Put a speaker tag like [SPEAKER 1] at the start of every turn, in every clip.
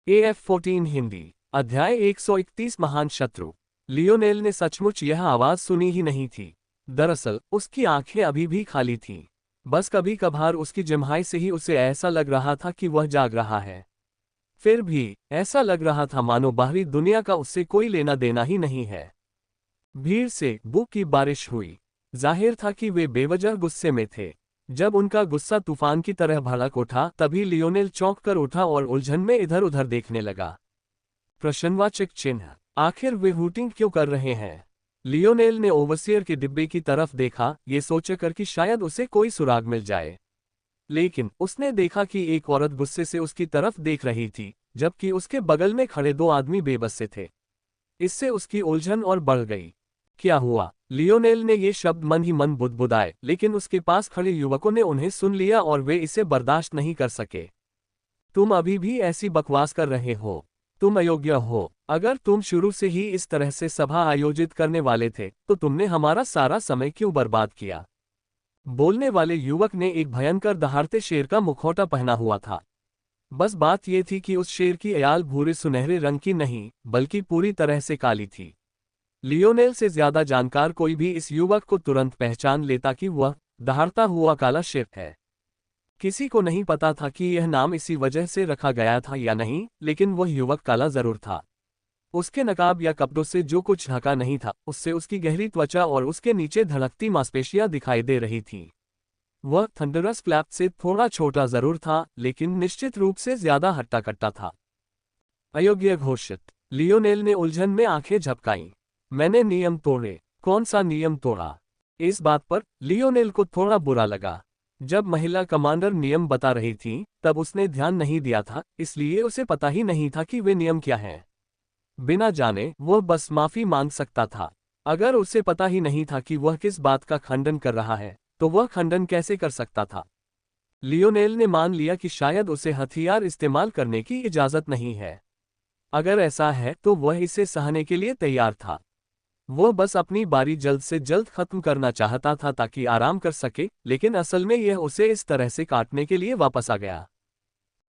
[SPEAKER 1] AF14 Hindi अध्याय 131 महान शत्रु। लियोनेल ने सचमुच यह आवाज सुनी ही नहीं थी। दरअसल उसकी आंखें अभी भी खाली थीं। बस कभी कभार उसकी जिम्हाई से ही उसे ऐसा लग रहा था कि वह जाग रहा है। फिर भी ऐसा लग रहा था मानो बाहरी दुनिया का उससे कोई लेना देना ही नहीं है। भीड़ से बू की बारिश हुई। जाहिर था कि वे बेवजह गुस्से में थे। जब उनका गुस्सा तूफान की तरह भड़क उठा तभी लियोनेल चौंक कर उठा और उलझन में इधर उधर देखने लगा। प्रश्नवाचक चिन्ह। आखिर वे हूटिंग क्यों कर रहे हैं? लियोनेल ने ओवरसियर के डिब्बे की तरफ देखा, ये सोचकर कि शायद उसे कोई सुराग मिल जाए। लेकिन उसने देखा कि एक औरत गुस्से से उसकी तरफ देख रही थी, जबकि उसके बगल में खड़े दो आदमी बेबस से थे। इससे उसकी उलझन और बढ़ गई। क्या हुआ? लियोनेल ने ये शब्द मन ही मन बुदबुदाए, लेकिन उसके पास खड़े युवकों ने उन्हें सुन लिया और वे इसे बर्दाश्त नहीं कर सके। तुम अभी भी ऐसी बकवास कर रहे हो। तुम अयोग्य हो। अगर तुम शुरू से ही इस तरह से सभा आयोजित करने वाले थे तो तुमने हमारा सारा समय क्यों बर्बाद किया? बोलने वाले युवक ने एक भयंकर दहाड़ते शेर का मुखौटा पहना हुआ था। बस बात यह थी कि उस शेर की याल भूरे सुनहरे रंग की नहीं, बल्कि पूरी तरह से काली थी। लियोनेल से ज्यादा जानकार कोई भी इस युवक को तुरंत पहचान लेता कि वह दहाड़ता हुआ काला शेर है। किसी को नहीं पता था कि यह नाम इसी वजह से रखा गया था या नहीं, लेकिन वह युवक काला जरूर था। उसके नकाब या कपड़ों से जो कुछ ढका नहीं था, उससे उसकी गहरी त्वचा और उसके नीचे धड़कती मांसपेशियां दिखाई दे रही थीं। वह थंडरस क्लैप से थोड़ा छोटा जरूर था, लेकिन निश्चित रूप से ज्यादा हट्टा कट्टा था। अयोग्य घोषित। लियोनेल ने उलझन में आंखें झपकाईं। मैंने नियम तोड़े। कौन सा नियम तोड़ा? इस बात पर लियोनेल को थोड़ा बुरा लगा। जब महिला कमांडर नियम बता रही थी तब उसने ध्यान नहीं दिया था, इसलिए उसे पता ही नहीं था कि वे नियम क्या हैं। बिना जाने वह बस माफी मांग सकता था। अगर उसे पता ही नहीं था कि वह किस बात का खंडन कर रहा है, तो वह खंडन कैसे कर सकता था? लियोनेल ने मान लिया कि शायद उसे हथियार इस्तेमाल करने की इजाजत नहीं है। अगर ऐसा है तो वह इसे सहने के लिए तैयार था। वह बस अपनी बारी जल्द से जल्द खत्म करना चाहता था ताकि आराम कर सके, लेकिन असल में यह उसे इस तरह से काटने के लिए वापस आ गया।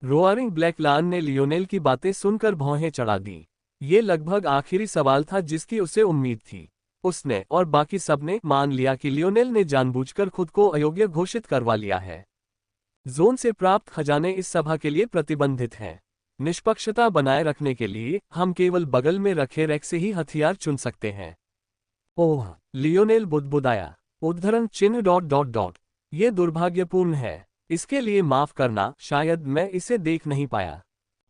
[SPEAKER 1] रोअरिंग ब्लैक लायन ने लियोनेल की बातें सुनकर भौहें चढ़ा दी। ये लगभग आखिरी सवाल था जिसकी उसे उम्मीद थी। उसने और बाकी सबने मान लिया कि लियोनेल ने जानबूझकर खुद को अयोग्य घोषित करवा लिया है। जोन से प्राप्त खजाने इस सभा के लिए प्रतिबंधित हैं। निष्पक्षता बनाए रखने के लिए हम केवल बगल में रखे रैक से ही हथियार चुन सकते हैं। ओह, लियोनेल बुदबुदाया। उद्धरण चिन्ह ... ये दुर्भाग्यपूर्ण है। इसके लिए माफ करना, शायद मैं इसे देख नहीं पाया।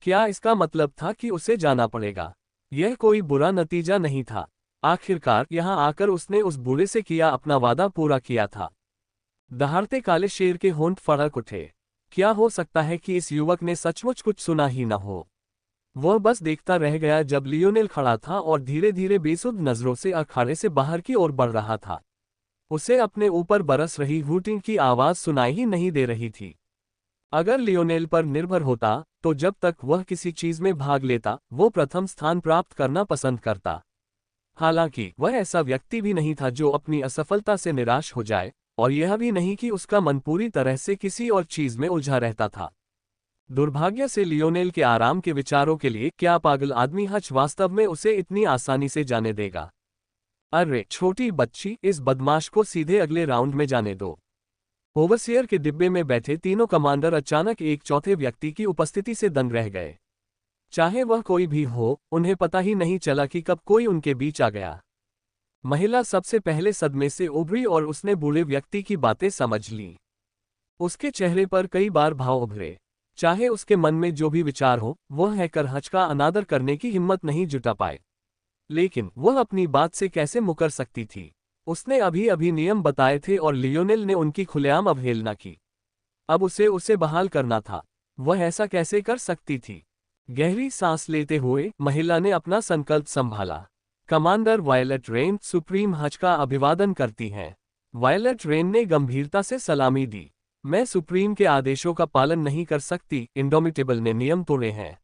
[SPEAKER 1] क्या इसका मतलब था कि उसे जाना पड़ेगा? यह कोई बुरा नतीजा नहीं था। आखिरकार यहां आकर उसने उस बूढ़े से किया अपना वादा पूरा किया था। दहाड़ते काले शेर के होंठ फड़क उठे। क्या हो सकता है कि इस युवक ने सचमुच कुछ सुना ही न हो? वह बस देखता रह गया जब लियोनेल खड़ा था और धीरे धीरे बेसुध नजरों से अखाड़े से बाहर की ओर बढ़ रहा था। उसे अपने ऊपर बरस रही हूटिंग की आवाज सुनाई ही नहीं दे रही थी। अगर लियोनेल पर निर्भर होता तो जब तक वह किसी चीज में भाग लेता वो प्रथम स्थान प्राप्त करना पसंद करता। हालांकि वह ऐसा व्यक्ति भी नहीं था जो अपनी असफलता से निराश हो जाए, और यह भी नहीं कि उसका मन पूरी तरह से किसी और चीज में उलझा रहता था। दुर्भाग्य से लियोनेल के आराम के विचारों के लिए क्या पागल आदमी हच वास्तव में उसे इतनी आसानी से जाने देगा? अरे छोटी बच्ची, इस बदमाश को सीधे अगले राउंड में जाने दो। ओवरसियर के डिब्बे में बैठे तीनों कमांडर अचानक एक चौथे व्यक्ति की उपस्थिति से दंग रह गए। चाहे वह कोई भी हो, उन्हें पता ही नहीं चला कि कब कोई उनके बीच आ गया। महिला सबसे पहले सदमे से उभरी और उसने बूढ़े व्यक्ति की बातें समझ ली। उसके चेहरे पर कई बार भाव उभरे। चाहे उसके मन में जो भी विचार हो, वह हैकर हच का अनादर करने की हिम्मत नहीं जुटा पाए। लेकिन वह अपनी बात से कैसे मुकर सकती थी? उसने अभी अभी नियम बताए थे और लियोनेल ने उनकी खुलेआम अवहेलना की। अब उसे बहाल करना था। वह ऐसा कैसे कर सकती थी? गहरी सांस लेते हुए महिला ने अपना संकल्प संभाला। कमांडर वायलेट रेन सुप्रीम हज का अभिवादन करती हैं। वायलेट रेन ने गंभीरता से सलामी दी। मैं सुप्रीम के आदेशों का पालन नहीं कर सकती। इंडोमिटेबल ने नियम तोड़े हैं।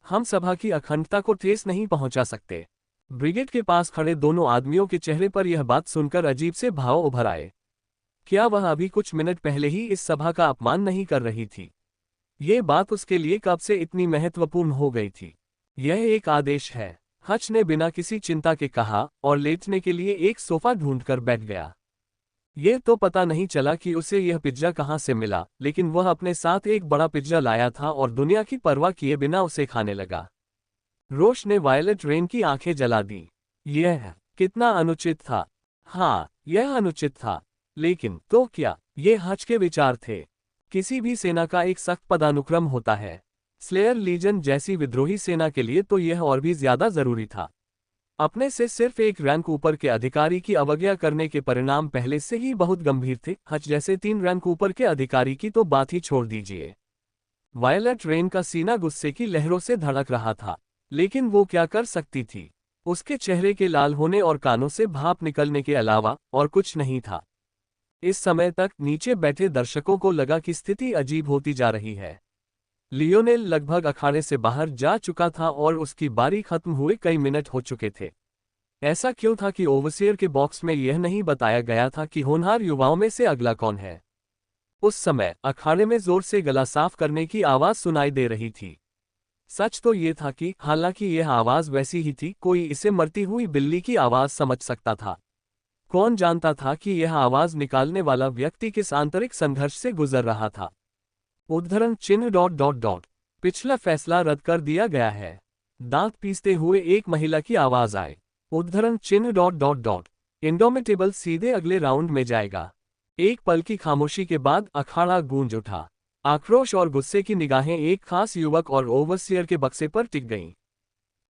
[SPEAKER 1] हम सभा की अखंडता को ठेस नहीं पहुंचा सकते। ब्रिगेड के पास खड़े दोनों आदमियों के चेहरे पर यह बात सुनकर अजीब से भाव उभर आए। क्या वह अभी कुछ मिनट पहले ही इस सभा का अपमान नहीं कर रही थी? ये बात उसके लिए कब से इतनी महत्वपूर्ण हो गई थी। यह एक आदेश है, हच ने बिना किसी चिंता के कहा और लेटने के लिए एक सोफा ढूंढकर बैठ गया। ये तो पता नहीं चला कि उसे यह पिज्जा कहाँ से मिला, लेकिन वह अपने साथ एक बड़ा पिज्जा लाया था और दुनिया की परवाह किए बिना उसे खाने लगा। रोश ने वायलेट रेन की आंखें जला दी। यह कितना अनुचित था। हाँ, यह अनुचित था। लेकिन तो क्या, ये हच के विचार थे। किसी भी सेना का एक सख्त पदानुक्रम होता है। स्लेयर लीजन जैसी विद्रोही सेना के लिए तो यह और भी ज्यादा जरूरी था। अपने से सिर्फ एक रैंक ऊपर के अधिकारी की अवज्ञा करने के परिणाम पहले से ही बहुत गंभीर थे। हच जैसे 3 रैंक ऊपर के अधिकारी की तो बात ही छोड़ दीजिए। वायलेट रेन का सीना गुस्से की लहरों से धड़क रहा था, लेकिन वो क्या कर सकती थी। उसके चेहरे के लाल होने और कानों से भाप निकलने के अलावा और कुछ नहीं था। इस समय तक नीचे बैठे दर्शकों को लगा कि स्थिति अजीब होती जा रही है। लियोनेल लगभग अखाड़े से बाहर जा चुका था और उसकी बारी खत्म हुए कई मिनट हो चुके थे। ऐसा क्यों था कि ओवरसियर के बॉक्स में यह नहीं बताया गया था कि होनहार युवाओं में से अगला कौन है। उस समय अखाड़े में जोर से गला साफ करने की आवाज सुनाई दे रही थी। सच तो ये था कि हालांकि यह आवाज वैसी ही थी, कोई इसे मरती हुई बिल्ली की आवाज समझ सकता था। कौन जानता था कि यह आवाज निकालने वाला व्यक्ति किस आंतरिक संघर्ष से गुजर रहा था। उद्धरण चिन्ह ... पिछला फैसला रद्द कर दिया गया है। दांत पीसते हुए एक महिला की आवाज आए। उद्धरण चिन्ह ... इंडोमिटेबल सीधे अगले राउंड में जाएगा। एक पल की खामोशी के बाद अखाड़ा गूंज उठा। आक्रोश और गुस्से की निगाहें एक खास युवक और ओवरसियर के बक्से पर टिक गईं।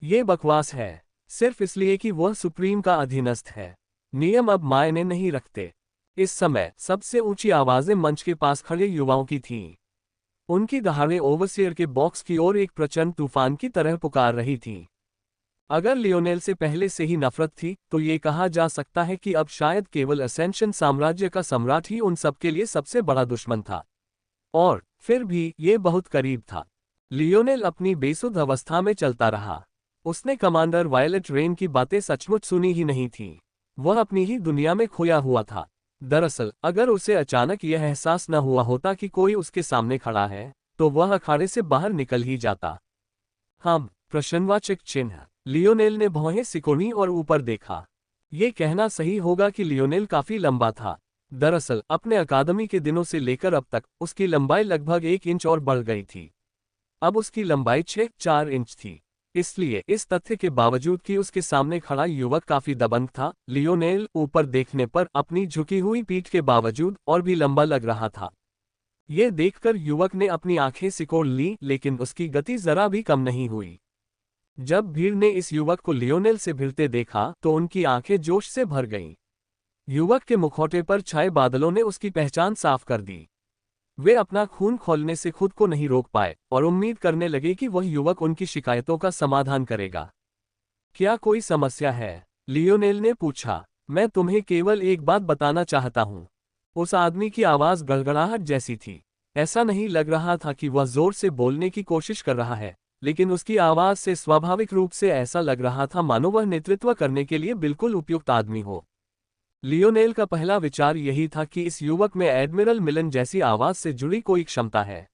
[SPEAKER 1] ये बकवास है, सिर्फ इसलिए कि वह सुप्रीम का अधीनस्थ है। नियम अब मायने नहीं रखते। इस समय सबसे ऊंची आवाजें मंच के पास खड़े युवाओं की थीं। उनकी दहाड़ें ओवरसियर के बॉक्स की ओर एक प्रचंड तूफान की तरह पुकार रही थीं। अगर लियोनेल से पहले से ही नफरत थी, तो ये कहा जा सकता है कि अब शायद केवल असेंशन साम्राज्य का सम्राट ही उन सबके लिए सबसे बड़ा दुश्मन था। और फिर भी ये बहुत करीब था। लियोनेल अपनी बेसुध अवस्था में चलता रहा। उसने कमांडर वायलेट रेन की बातें सचमुच सुनी ही नहीं थीं। वह अपनी ही दुनिया में खोया हुआ था। दरअसल अगर उसे अचानक यह एहसास न हुआ होता कि कोई उसके सामने खड़ा है, तो वह अखाड़े से बाहर निकल ही जाता। हम प्रश्नवाचक चिन्ह। लियोनेल ने भौहें सिकोड़ी और ऊपर देखा। ये कहना सही होगा कि लियोनेल काफी लंबा था। दरअसल अपने अकादमी के दिनों से लेकर अब तक उसकी लंबाई लगभग 1 इंच और बढ़ गई थी। अब उसकी लंबाई 6-4 इंच थी। इसलिए इस तथ्य के बावजूद कि उसके सामने खड़ा युवक काफी दबंग था, लियोनेल ऊपर देखने पर अपनी झुकी हुई पीठ के बावजूद और भी लंबा लग रहा था। ये देखकर युवक ने अपनी आंखें सिकोड़ ली, लेकिन उसकी गति जरा भी कम नहीं हुई। जब भीड़ ने इस युवक को लियोनेल से भिड़ते देखा तो उनकी आंखें जोश से भर गईं। युवक के मुखौटे पर छाए बादलों ने उसकी पहचान साफ कर दी। वे अपना खून खौलने से खुद को नहीं रोक पाए और उम्मीद करने लगे कि वह युवक उनकी शिकायतों का समाधान करेगा। क्या कोई समस्या है? लियोनेल ने पूछा। मैं तुम्हें केवल एक बात बताना चाहता हूं। उस आदमी की आवाज गड़गड़ाहट जैसी थी। ऐसा नहीं लग रहा था कि वह जोर से बोलने की कोशिश कर रहा है, लेकिन उसकी आवाज से स्वाभाविक रूप से ऐसा लग रहा था मानो वह नेतृत्व करने के लिए बिल्कुल उपयुक्त आदमी हो। लियोनेल का पहला विचार यही था कि इस युवक में एडमिरल मिलन जैसी आवाज से जुड़ी कोई क्षमता है।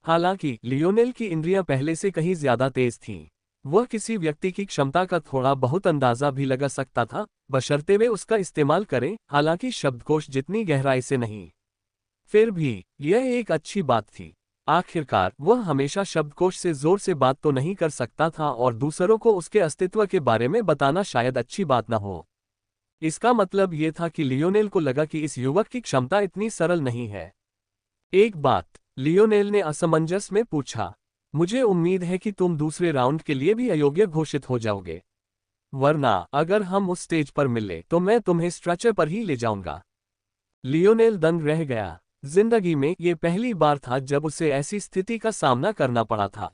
[SPEAKER 1] हालांकि लियोनेल की इंद्रियां पहले से कहीं ज्यादा तेज थीं। वह किसी व्यक्ति की क्षमता का थोड़ा बहुत अंदाजा भी लगा सकता था, बशर्ते वे उसका इस्तेमाल करें, हालांकि शब्दकोश जितनी गहराई से नहीं। फिर भी यह एक अच्छी बात थी। आखिरकार वह हमेशा शब्दकोश से जोर से बात तो नहीं कर सकता था और दूसरों को उसके अस्तित्व के बारे में बताना शायद अच्छी बात न हो। इसका मतलब यह था कि लियोनेल को लगा कि इस युवक की क्षमता इतनी सरल नहीं है। एक बात, लियोनेल ने असमंजस में पूछा। मुझे उम्मीद है कि तुम दूसरे राउंड के लिए भी अयोग्य घोषित हो जाओगे, वरना अगर हम उस स्टेज पर मिले तो मैं तुम्हें स्ट्रेचर पर ही ले जाऊंगा। लियोनेल दंग रह गया। जिंदगी में ये पहली बार था जब उसे ऐसी स्थिति का सामना करना पड़ा था।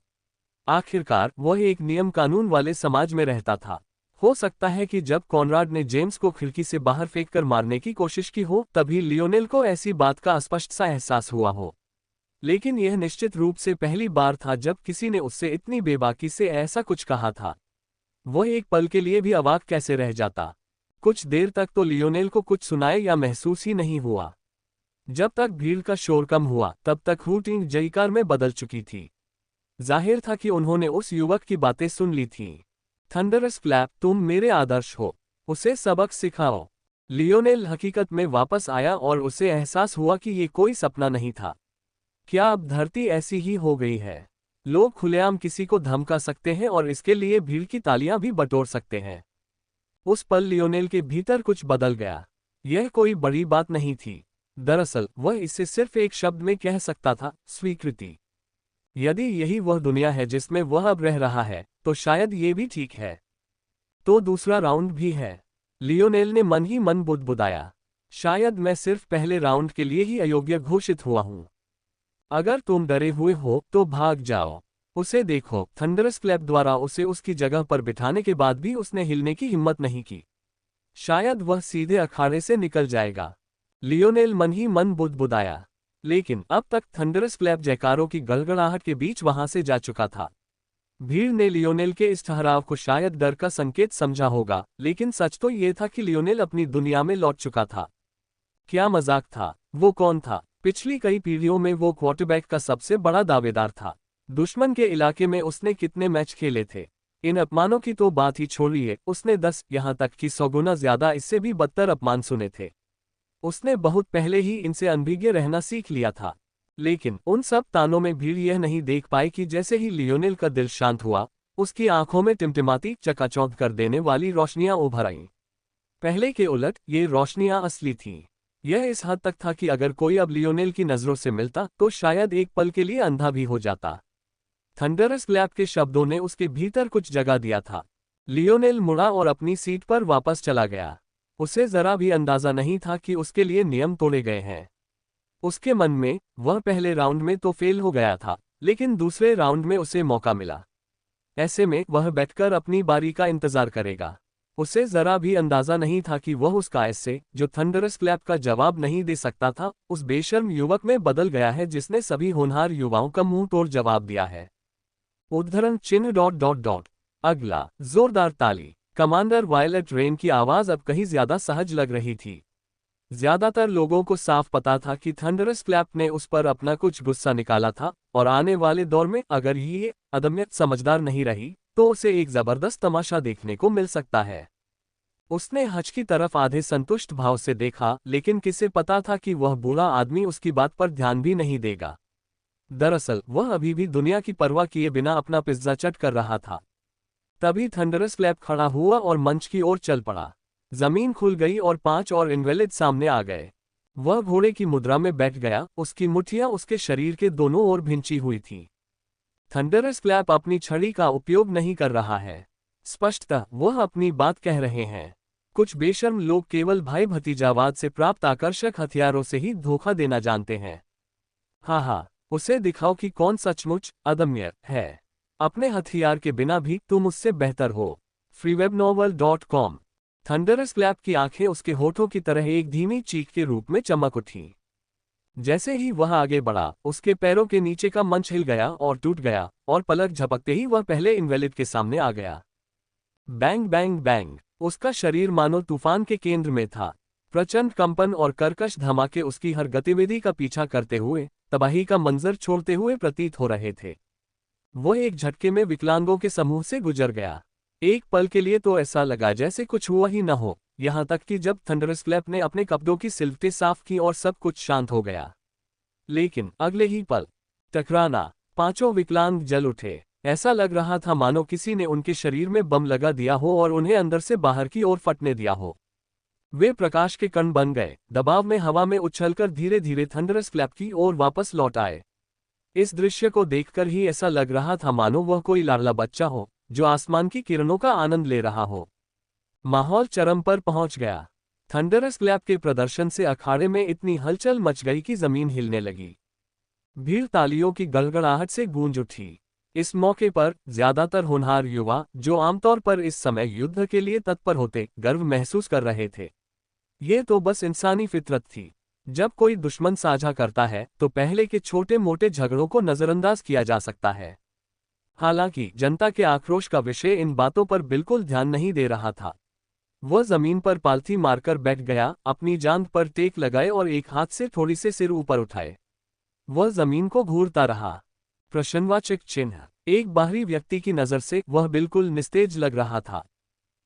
[SPEAKER 1] आखिरकार वह एक नियम कानून वाले समाज में रहता था। हो सकता है कि जब कॉनराड ने जेम्स को खिड़की से बाहर फेंककर मारने की कोशिश की हो, तभी लियोनेल को ऐसी बात का स्पष्ट सा एहसास हुआ हो। लेकिन यह निश्चित रूप से पहली बार था जब किसी ने उससे इतनी बेबाकी से ऐसा कुछ कहा था। वह एक पल के लिए भी अवाक कैसे रह जाता। कुछ देर तक तो लियोनेल को कुछ सुनाए या महसूस ही नहीं हुआ। जब तक भीड़ का शोर कम हुआ तब तक हूटिंग जयकार में बदल चुकी थी। जाहिर था कि उन्होंने उस युवक की बातें सुन ली थीं। थंडरस क्लैप, तुम मेरे आदर्श हो, उसे सबक सिखाओ। लियोनेल हकीकत में वापस आया और उसे एहसास हुआ कि ये कोई सपना नहीं था। क्या अब धरती ऐसी ही हो गई है? लोग खुलेआम किसी को धमका सकते हैं और इसके लिए भीड़ की तालियां भी बटोर सकते हैं। उस पल लियोनेल के भीतर कुछ बदल गया। यह कोई बड़ी बात नहीं थी। दरअसल वह इसे सिर्फ एक शब्द में कह सकता था, स्वीकृति। यदि यही वह दुनिया है जिसमें वह अब रह रहा है, तो शायद ये भी ठीक है। तो दूसरा राउंड भी है। लियोनेल ने मन ही मन बुदबुदाया। शायद मैं सिर्फ पहले राउंड के लिए ही अयोग्य घोषित हुआ हूं। अगर तुम डरे हुए हो तो भाग जाओ। उसे देखो, थंडरस क्लैप द्वारा उसे उसकी जगह पर बिठाने के बाद भी उसने हिलने की हिम्मत नहीं की। शायद वह सीधे अखाड़े से निकल जाएगा। लियोनेल मन ही मन बुदबुदाया। लेकिन अब तक थंडरस क्लैप जयकारों की गड़गड़ाहट के बीच वहां से जा चुका था। भीड़ ने लियोनेल के इस ठहराव को शायद डर का संकेत समझा होगा, लेकिन सच तो ये था कि लियोनेल अपनी दुनिया में लौट चुका था। क्या मजाक था? वो कौन था? पिछली कई पीढ़ियों में वो क्वार्टरबैक का सबसे बड़ा दावेदार था। दुश्मन के इलाके में उसने कितने मैच खेले थे। इन अपमानों की तो बात ही छोड़िए, उसने 10 यहाँ तक कि 100 गुना ज्यादा इससे भी बदतर अपमान सुने थे। उसने बहुत पहले ही इनसे अनभिज्ञ रहना सीख लिया था। लेकिन उन सब तानों में भीड़ यह नहीं देख पाई कि जैसे ही लियोनेल का दिल शांत हुआ, उसकी आंखों में टिमटिमाती, चकाचौंध कर देने वाली रोशनियां उभर आईं। पहले के उलट ये रोशनियां असली थीं। यह इस हद तक था कि अगर कोई अब लियोनेल की नजरों से मिलता तो शायद एक पल के लिए अंधा भी हो जाता। थंडरस क्लैप के शब्दों ने उसके भीतर कुछ जगा दिया था। लियोनेल मुड़ा और अपनी सीट पर वापस चला गया। उसे जरा भी अंदाजा नहीं था कि उसके लिए नियम तोड़े गए हैं। उसके मन में, वह पहले राउंड में तो फेल हो गया था, लेकिन दूसरे राउंड में उसे मौका मिला। ऐसे में वह बैठकर अपनी बारी का इंतजार करेगा। उसे जरा भी अंदाजा नहीं था कि वह उस कायस से, जो थंडरस क्लैप का जवाब नहीं दे सकता था, उस बेशर्म युवक में बदल गया है जिसने सभी होनहार युवाओं का मुंह तोड़ जवाब दिया है। उद्धरण चिन्ह ... अगला जोरदार ताली। कमांडर वायलेट रेन की आवाज अब कहीं ज्यादा सहज लग रही थी। ज्यादातर लोगों को साफ पता था कि थंडरस क्लैप ने उस पर अपना कुछ गुस्सा निकाला था, और आने वाले दौर में अगर ये अदम्य समझदार नहीं रही, तो उसे एक जबरदस्त तमाशा देखने को मिल सकता है। उसने हज की तरफ आधे संतुष्ट भाव से देखा, लेकिन किसे पता था कि वह बूढ़ा आदमी उसकी बात पर ध्यान भी नहीं देगा। दरअसल वह अभी भी दुनिया की परवाह किए बिना अपना पिज्जा चट कर रहा था। तभी थंडरस क्लैप खड़ा हुआ और मंच की ओर चल पड़ा। जमीन खुल गई और 5 और इनवैलिड सामने आ गए। वह घोड़े की मुद्रा में बैठ गया, उसकी मुट्ठियां उसके शरीर के दोनों ओर भिंची हुई थीं। थंडरस क्लैप अपनी छड़ी का उपयोग नहीं कर रहा है। स्पष्टतः वह अपनी बात कह रहे हैं। कुछ बेशर्म लोग केवल भाई भतीजावाद से प्राप्त आकर्षक हथियारों से ही धोखा देना जानते हैं। हाँ, उसे दिखाओ कि कौन सचमुच अदम्य है। अपने हथियार के बिना भी तुम उससे बेहतर हो। freewebnovel.com। थंडरस क्लैप की आंखें उसके होठों की तरह एक धीमी चीख के रूप में चमक उठीं। जैसे ही वह आगे बढ़ा, उसके पैरों के नीचे का मंच हिल गया और टूट गया, और पलक झपकते ही वह पहले इनवैलिड के सामने आ गया। Bang bang bang. उसका शरीर मानो तूफान के केंद्र में था। प्रचंड कंपन और कर्कश धमाके उसकी हर गतिविधि का पीछा करते हुए, तबाही का मंजर छोड़ते हुए प्रतीत हो रहे थे। वो एक झटके में विकलांगों के समूह से गुजर गया। एक पल के लिए तो ऐसा लगा जैसे कुछ हुआ ही न हो, यहां तक कि जब थंडरस क्लैप ने अपने कपड़ों की सिलवटें साफ की और सब कुछ शांत हो गया। लेकिन अगले ही पल टकराना, 5 विकलांग जल उठे। ऐसा लग रहा था मानो किसी ने उनके शरीर में बम लगा दिया हो और उन्हें अंदर से बाहर की ओर फटने दिया हो। वे प्रकाश के कण बन गए, दबाव में हवा में उछलकर धीरे धीरे थंडरस क्लैप की ओर वापस लौट आए। इस दृश्य को देखकर ही ऐसा लग रहा था मानो वह कोई लाडला बच्चा हो, जो आसमान की किरणों का आनंद ले रहा हो। माहौल चरम पर पहुंच गया। थंडरस क्लैप के प्रदर्शन से अखाड़े में इतनी हलचल मच गई कि जमीन हिलने लगी। भीड़ तालियों की गड़गड़ाहट से गूंज उठी। इस मौके पर ज्यादातर होनहार युवा, जो आमतौर पर इस समय युद्ध के लिए तत्पर होते, गर्व महसूस कर रहे थे। ये तो बस इंसानी फितरत थी। जब कोई दुश्मन साझा करता है तो पहले के छोटे मोटे झगड़ों को नजरअंदाज किया जा सकता है। हालांकि जनता के आक्रोश का विषय इन बातों पर बिल्कुल ध्यान नहीं दे रहा था। वह जमीन पर पालथी मारकर बैठ गया, अपनी जांघ पर टेक लगाए और एक हाथ से थोड़ी से सिर ऊपर उठाए। वह जमीन को घूरता रहा। प्रश्नवाचक चिन्ह। एक बाहरी व्यक्ति की नजर से वह बिल्कुल निस्तेज लग रहा था,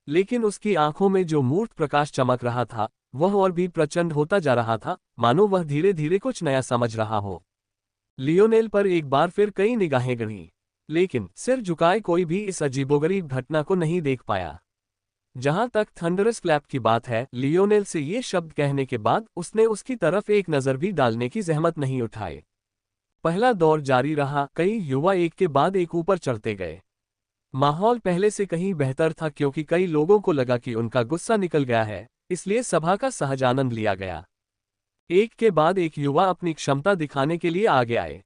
[SPEAKER 1] लेकिन उसकी आंखों में जो मूर्त प्रकाश चमक रहा था वह और भी प्रचंड होता जा रहा था, मानो वह धीरे धीरे कुछ नया समझ रहा हो। लियोनेल पर एक बार फिर कई निगाहें गईं, लेकिन सिर झुकाए कोई भी इस अजीबोगरीब घटना को नहीं देख पाया। जहां तक थंडरस क्लैप की बात है, लियोनेल से ये शब्द कहने के बाद उसने उसकी तरफ एक नजर भी डालने की जहमत नहीं उठाई। पहला दौर जारी रहा, कई युवा एक के बाद एक ऊपर चढ़ते गए। माहौल पहले से कहीं बेहतर था, क्योंकि कई लोगों को लगा कि उनका गुस्सा निकल गया है, इसलिए सभा का सहज आनंद लिया गया। एक के बाद एक युवा अपनी क्षमता दिखाने के लिए आगे आए।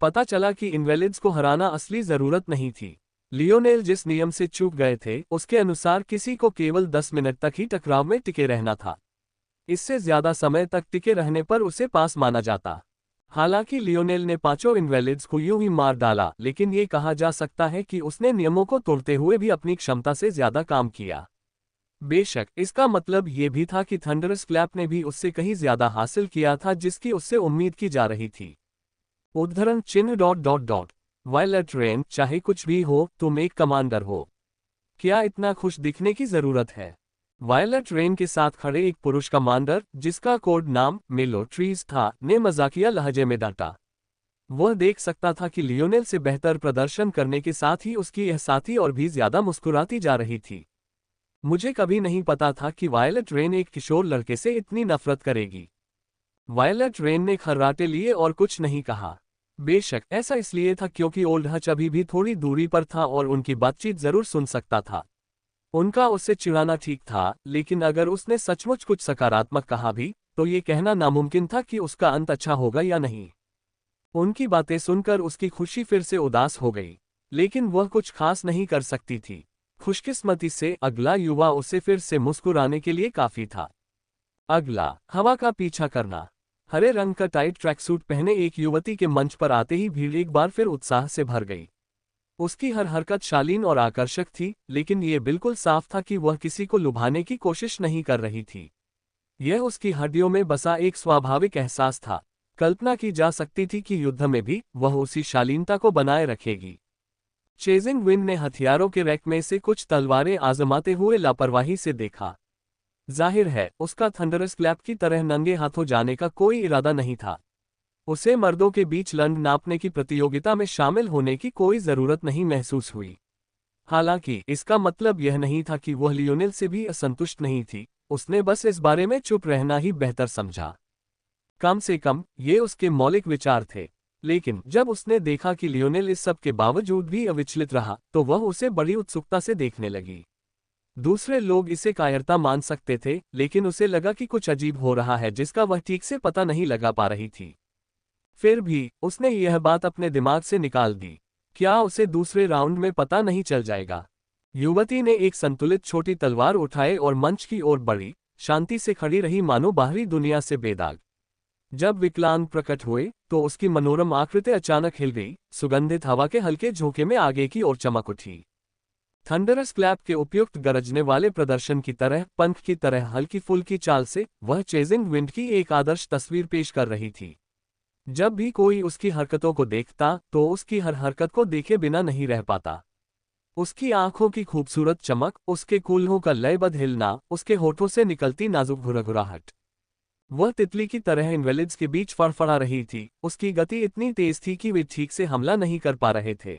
[SPEAKER 1] पता चला कि इनवैलिड्स को हराना असली जरूरत नहीं थी। लियोनेल जिस नियम से चूक गए थे उसके अनुसार किसी को केवल 10 मिनट तक ही टकराव में टिके रहना था। इससे ज्यादा समय तक टिके रहने पर उसे पास माना जाता। हालांकि लियोनेल ने 5 इनवैलिड्स को यूं ही मार डाला, लेकिन ये कहा जा सकता है कि उसने नियमों को तोड़ते हुए भी अपनी क्षमता से ज्यादा काम किया। बेशक इसका मतलब ये भी था कि थंडरस क्लैप ने भी उससे कहीं ज्यादा हासिल किया था जिसकी उससे उम्मीद की जा रही थी। उद्धरण चिन्ह ... वायलेट रेन, चाहे कुछ भी हो तुम एक कमांडर हो। क्या इतना खुश दिखने की जरूरत है? वायलेट रेन के साथ खड़े एक पुरुष कमांडर, जिसका कोड नाम मेलो ट्रीज था, ने मजाकिया लहजे में डांटा। वह देख सकता था कि लियोनेल से बेहतर प्रदर्शन करने के साथ ही उसकी यह साथी और भी ज्यादा मुस्कुराती जा रही थी। मुझे कभी नहीं पता था कि वायलेट रेन एक किशोर लड़के से इतनी नफरत करेगी। वायलेट रेन ने खर्राटे लिए और कुछ नहीं कहा। बेशक ऐसा इसलिए था क्योंकि ओल्ड हच अभी भी थोड़ी दूरी पर था और उनकी बातचीत जरूर सुन सकता था। उनका उससे चिढ़ाना ठीक था, लेकिन अगर उसने सचमुच कुछ सकारात्मक कहा भी, तो ये कहना नामुमकिन था कि उसका अंत अच्छा होगा या नहीं। उनकी बातें सुनकर उसकी खुशी फिर से उदास हो गई, लेकिन वह कुछ खास नहीं कर सकती थी। खुशकिस्मती से अगला युवा उसे फिर से मुस्कुराने के लिए काफी था। अगला, हवा का पीछा करना। हरे रंग का टाइट ट्रैकसूट पहने एक युवती के मंच पर आते ही भीड़ एक बार फिर उत्साह से भर गई। उसकी हर हरकत शालीन और आकर्षक थी, लेकिन ये बिल्कुल साफ था कि वह किसी को लुभाने की कोशिश नहीं कर रही थी। यह उसकी हड्डियों में बसा एक स्वाभाविक एहसास था। कल्पना की जा सकती थी कि युद्ध में भी वह उसी शालीनता को बनाए रखेगी। चेजिंग विंड ने हथियारों के रैक में से कुछ तलवारें आजमाते हुए लापरवाही से देखा। जाहिर है उसका थंडरस क्लैप की तरह नंगे हाथों जाने का कोई इरादा नहीं था। उसे मर्दों के बीच लंड नापने की प्रतियोगिता में शामिल होने की कोई जरूरत नहीं महसूस हुई। हालांकि इसका मतलब यह नहीं था कि वह लियोनेल से भी असंतुष्ट नहीं थी, उसने बस इस बारे में चुप रहना ही बेहतर समझा। कम से कम ये उसके मौलिक विचार थे। लेकिन जब उसने देखा कि लियोनेल इस सब के बावजूद भी अविचलित रहा, तो वह उसे बड़ी उत्सुकता से देखने लगी। दूसरे लोग इसे कायरता मान सकते थे, लेकिन उसे लगा कि कुछ अजीब हो रहा है जिसका वह ठीक से पता नहीं लगा पा रही थी। फिर भी उसने यह बात अपने दिमाग से निकाल दी। क्या उसे दूसरे राउंड में पता नहीं चल जाएगा? युवती ने एक संतुलित छोटी तलवार उठाए और मंच की ओर बढ़ी, शांति से खड़ी रही मानो बाहरी दुनिया से बेदाग। जब विकलांग प्रकट हुए तो उसकी मनोरम आकृति अचानक हिल गई, सुगंधित हवा के हल्के झोंके में आगे की ओर चमक उठी। थंडरस क्लैप के उपयुक्त गरजने वाले प्रदर्शन की तरह, पंख की तरह हल्की फुल्की चाल से वह चेजिंग विंड की एक आदर्श तस्वीर पेश कर रही थी। जब भी कोई उसकी हरकतों को देखता तो उसकी हर हरकत को देखे बिना नहीं रह पाता। उसकी आंखों की खूबसूरत चमक, उसके कूल्हों का लयबद्ध हिलना, उसके होठों से निकलती नाजुक घुरघुराहट। वह तितली की तरह इनवैलिड्स के बीच फड़फड़ा रही थी। उसकी गति इतनी तेज थी कि वे ठीक से हमला नहीं कर पा रहे थे।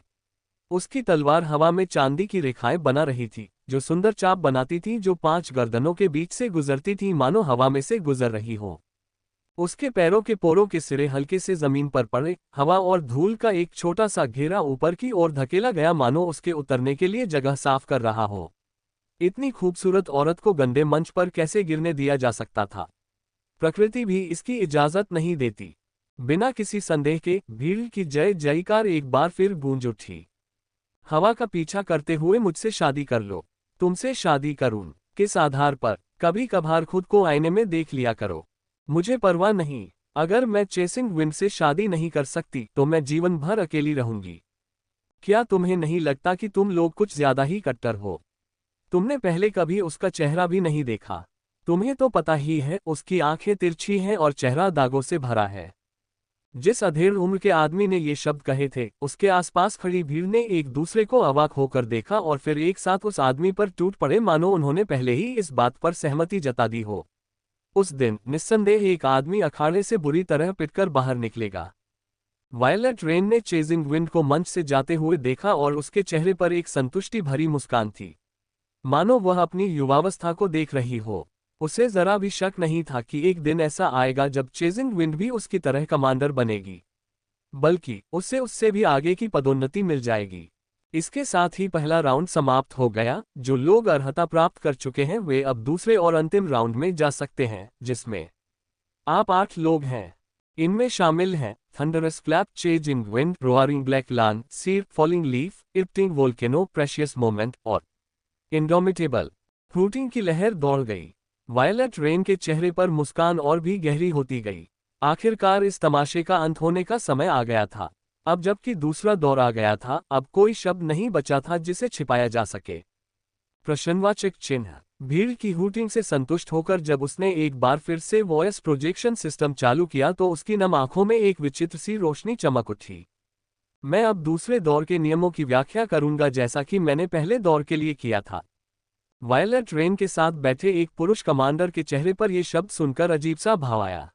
[SPEAKER 1] उसकी तलवार हवा में चांदी की रेखाएं बना रही थी, जो सुंदर चाप बनाती थी, जो 5 गर्दनों के बीच से गुजरती थी मानो हवा में से गुजर रही हो। उसके पैरों के पोरों के सिरे हल्के से जमीन पर पड़े, हवा और धूल का एक छोटा सा घेरा ऊपर की ओर धकेला गया मानो उसके उतरने के लिए जगह साफ कर रहा हो। इतनी खूबसूरत औरत को गंदे मंच पर कैसे गिरने दिया जा सकता था? प्रकृति भी इसकी इजाजत नहीं देती। बिना किसी संदेह के भीड़ की जय जयकार एक बार फिर गूंज उठी। हवा का पीछा करते हुए मुझसे शादी कर लो। तुमसे शादी करूं? किस आधार पर? कभी कभार खुद को आईने में देख लिया करो। मुझे परवाह नहीं। अगर मैं चेसिंग विंड से शादी नहीं कर सकती तो मैं जीवन भर अकेली रहूंगी। क्या तुम्हें नहीं लगता कि तुम लोग कुछ ज्यादा ही कट्टर हो? तुमने पहले कभी उसका चेहरा भी नहीं देखा। तुम्हें तो पता ही है उसकी आंखें तिरछी हैं और चेहरा दागों से भरा है। जिस अधेड़ उम्र के आदमी ने ये शब्द कहे थे, उसके आसपास खड़ी भीड़ ने एक दूसरे को अवाक होकर देखा और फिर एक साथ उस आदमी पर टूट पड़े, मानो उन्होंने पहले ही इस बात पर सहमति जता दी हो। उस दिन निस्संदेह एक आदमी अखाड़े से बुरी तरह पिटकर बाहर निकलेगा। वायलेट रेन ने चेजिंग विंड को मंच से जाते हुए देखा और उसके चेहरे पर एक संतुष्टि भरी मुस्कान थी, मानो वह अपनी युवावस्था को देख रही हो। उसे जरा भी शक नहीं था कि एक दिन ऐसा आएगा जब चेजिंग विंड भी उसकी तरह कमांडर बनेगी, बल्कि उसे उससे भी आगे की पदोन्नति मिल जाएगी। इसके साथ ही पहला राउंड समाप्त हो गया। जो लोग अर्हता प्राप्त कर चुके हैं वे अब दूसरे और अंतिम राउंड में जा सकते हैं, जिसमें आप 8 लोग हैं। इनमें शामिल हैं thunderous clap, chasing wind, roaring black lawn, sear, falling leaf, erupting volcano, precious moment और इंडोमिटेबल। हूटिंग की लहर दौड़ गई। वायलेट रेन के चेहरे पर मुस्कान और भी गहरी होती गई। आखिरकार इस तमाशे का अंत होने का समय आ गया था। अब जबकि दूसरा दौर आ गया था, अब कोई शब्द नहीं बचा था जिसे छिपाया जा सके। प्रश्नवाचक चिन्ह। भीड़ की हूटिंग से संतुष्ट होकर जब उसने एक बार फिर से वॉइस प्रोजेक्शन सिस्टम चालू किया तो उसकी नम आंखों में एक विचित्र सी रोशनी चमक उठी। मैं अब दूसरे दौर के नियमों की व्याख्या करूंगा, जैसा कि मैंने पहले दौर के लिए किया था। वायलेट रेन के साथ बैठे एक पुरुष कमांडर के चेहरे पर यह शब्द सुनकर अजीब सा भाव आया।